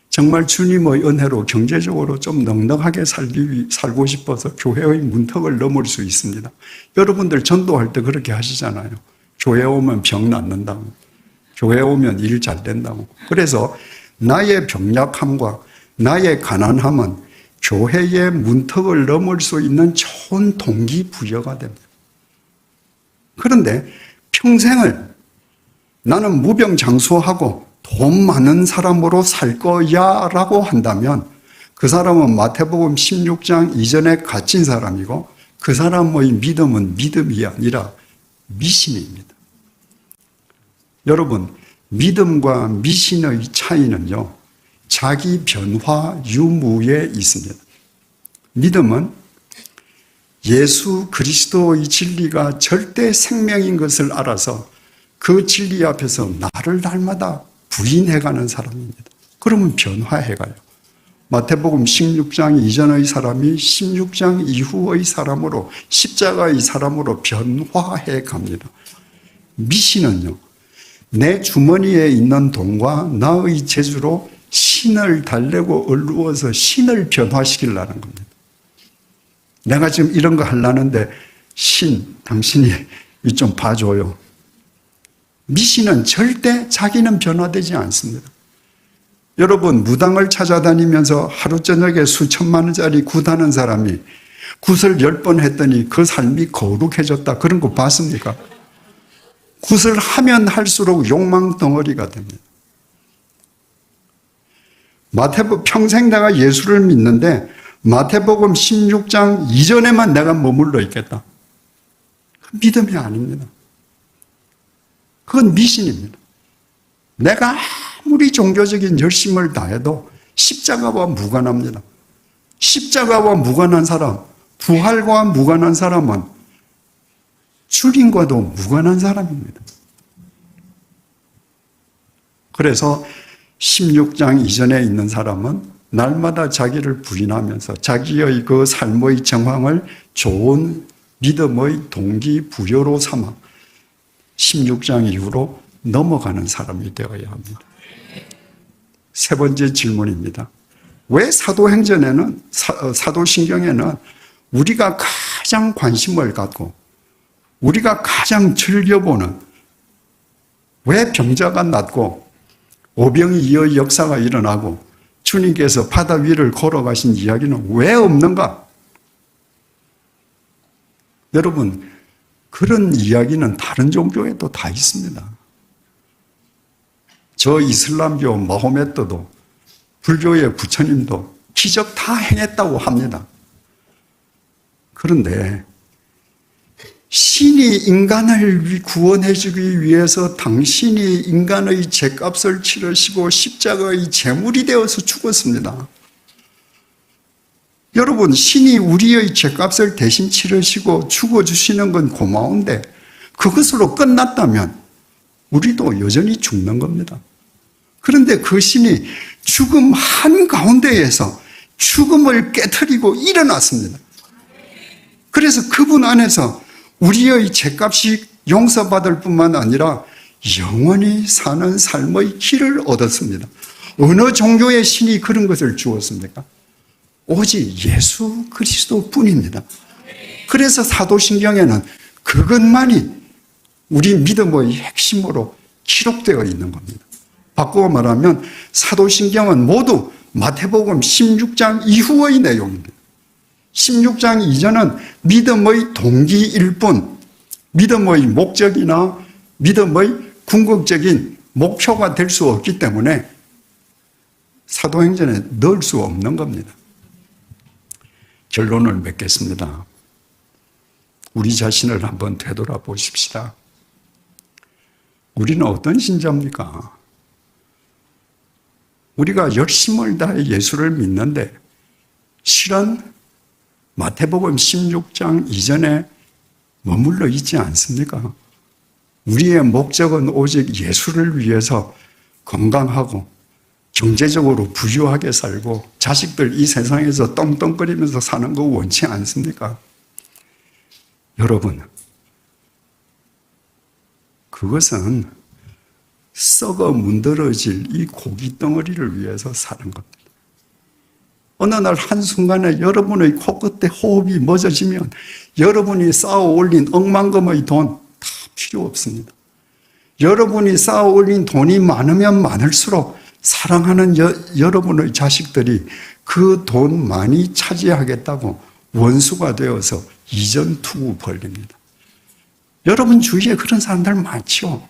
정말 주님의 은혜로 경제적으로 좀 넉넉하게 살고 싶어서 교회의 문턱을 넘을 수 있습니다. 여러분들 전도할 때 그렇게 하시잖아요. 교회 오면 병 낫는다고. 교회 오면 일 잘 된다고. 그래서 나의 병약함과 나의 가난함은 교회의 문턱을 넘을 수 있는 좋은 동기부여가 됩니다. 그런데 평생을 나는 무병장수하고 돈 많은 사람으로 살 거야 라고 한다면 그 사람은 마태복음 16장 이전에 갇힌 사람이고 그 사람의 믿음은 믿음이 아니라 미신입니다. 여러분, 믿음과 미신의 차이는요, 자기 변화 유무에 있습니다. 믿음은 예수 그리스도의 진리가 절대 생명인 것을 알아서 그 진리 앞에서 나를 날마다 부인해가는 사람입니다. 그러면 변화해가요. 마태복음 16장 이전의 사람이 16장 이후의 사람으로, 십자가의 사람으로 변화해 갑니다. 미신은요, 내 주머니에 있는 돈과 나의 재주로 신을 달래고 얼루어서 신을 변화시키려는 겁니다. 내가 지금 이런 거 하려는데 신, 당신이 좀 봐줘요. 미신은 절대 자기는 변화되지 않습니다. 여러분, 무당을 찾아다니면서 하루 저녁에 수천만 원짜리 굿하는 사람이 굿을 10번 했더니 그 삶이 거룩해졌다. 그런 거 봤습니까? 굿을 하면 할수록 욕망 덩어리가 됩니다. 마태복음 평생 내가 예수를 믿는데 마태복음 16장 이전에만 내가 머물러 있겠다. 믿음이 아닙니다. 그건 미신입니다. 내가 아무리 종교적인 열심을 다해도 십자가와 무관합니다. 십자가와 무관한 사람, 부활과 무관한 사람은 주님과도 무관한 사람입니다. 그래서 16장 이전에 있는 사람은 날마다 자기를 부인하면서 자기의 그 삶의 정황을 좋은 믿음의 동기부여로 삼아 16장 이후로 넘어가는 사람이 되어야 합니다. 세 번째 질문입니다. 왜 사도행전에는, 사도신경에는 우리가 가장 관심을 갖고 우리가 가장 즐겨보는, 왜 병자가 낫고 오병이어의 역사가 일어나고 주님께서 바다 위를 걸어가신 이야기는 왜 없는가? 여러분, 그런 이야기는 다른 종교에도 다 있습니다. 저 이슬람교 마호메트도 불교의 부처님도 기적 다 행했다고 합니다. 그런데 신이 인간을 구원해 주기 위해서 당신이 인간의 죄값을 치르시고 십자가의 제물이 되어서 죽었습니다. 여러분, 신이 우리의 죄값을 대신 치르시고 죽어주시는 건 고마운데 그것으로 끝났다면 우리도 여전히 죽는 겁니다. 그런데 그 신이 죽음 한가운데에서 죽음을 깨트리고 일어났습니다. 그래서 그분 안에서 우리의 죄값이 용서받을 뿐만 아니라 영원히 사는 삶의 길을 얻었습니다. 어느 종교의 신이 그런 것을 주었습니까? 오직 예수 그리스도 뿐입니다. 그래서 사도신경에는 그것만이 우리 믿음의 핵심으로 기록되어 있는 겁니다. 바꾸어 말하면 사도신경은 모두 마태복음 16장 이후의 내용입니다. 16장 이전은 믿음의 동기일 뿐, 믿음의 목적이나 믿음의 궁극적인 목표가 될 수 없기 때문에 사도행전에 넣을 수 없는 겁니다. 결론을 맺겠습니다. 우리 자신을 한번 되돌아보십시다. 우리는 어떤 신자입니까? 우리가 열심을 다해 예수를 믿는데 실은 마태복음 16장 이전에 머물러 있지 않습니까? 우리의 목적은 오직 예수를 위해서 건강하고 경제적으로 부유하게 살고 자식들 이 세상에서 떵떵거리면서 사는 거 원치 않습니까? 여러분, 그것은 썩어 문드러질 이 고기 덩어리를 위해서 사는 겁니다. 어느 날 한순간에 여러분의 코끝에 호흡이 멎어지면 여러분이 쌓아 올린 억만금의 돈 다 필요 없습니다. 여러분이 쌓아 올린 돈이 많으면 많을수록 사랑하는 여러분의 자식들이 그 돈 많이 차지하겠다고 원수가 되어서 이전 투구 벌립니다. 여러분 주위에 그런 사람들 많죠.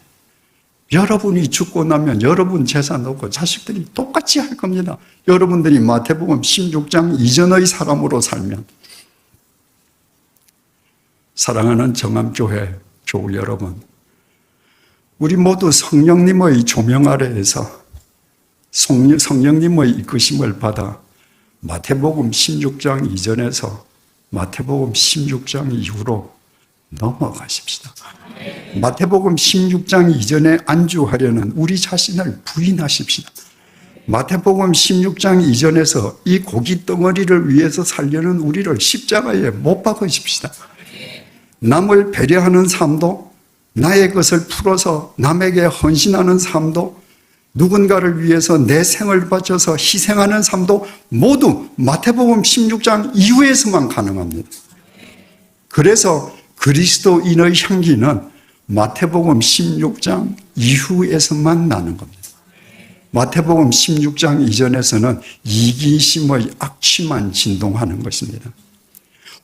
여러분이 죽고 나면 여러분 재산 놓고 자식들이 똑같이 할 겁니다. 여러분들이 마태복음 16장 이전의 사람으로 살면. 사랑하는 정암교회 교우 여러분, 우리 모두 성령님의 조명 아래에서 성령님의 이끄심을 받아 마태복음 16장 이전에서 마태복음 16장 이후로 넘어가십시다. 마태복음 16장 이전에 안주하려는 우리 자신을 부인하십시다. 마태복음 16장 이전에서 이 고기 덩어리를 위해서 살려는 우리를 십자가에 못 박으십시다. 남을 배려하는 삶도, 나의 것을 풀어서 남에게 헌신하는 삶도, 누군가를 위해서 내 생을 바쳐서 희생하는 삶도 모두 마태복음 16장 이후에서만 가능합니다. 그래서 그리스도인의 향기는 마태복음 16장 이후에서만 나는 겁니다. 마태복음 16장 이전에서는 이기심의 악취만 진동하는 것입니다.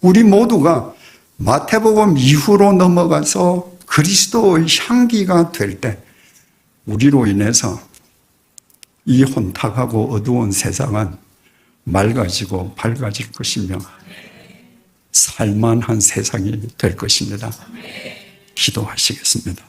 우리 모두가 마태복음 이후로 넘어가서 그리스도의 향기가 될 때 우리로 인해서 이 혼탁하고 어두운 세상은 맑아지고 밝아질 것이며 살만한 세상이 될 것입니다. 기도하시겠습니다.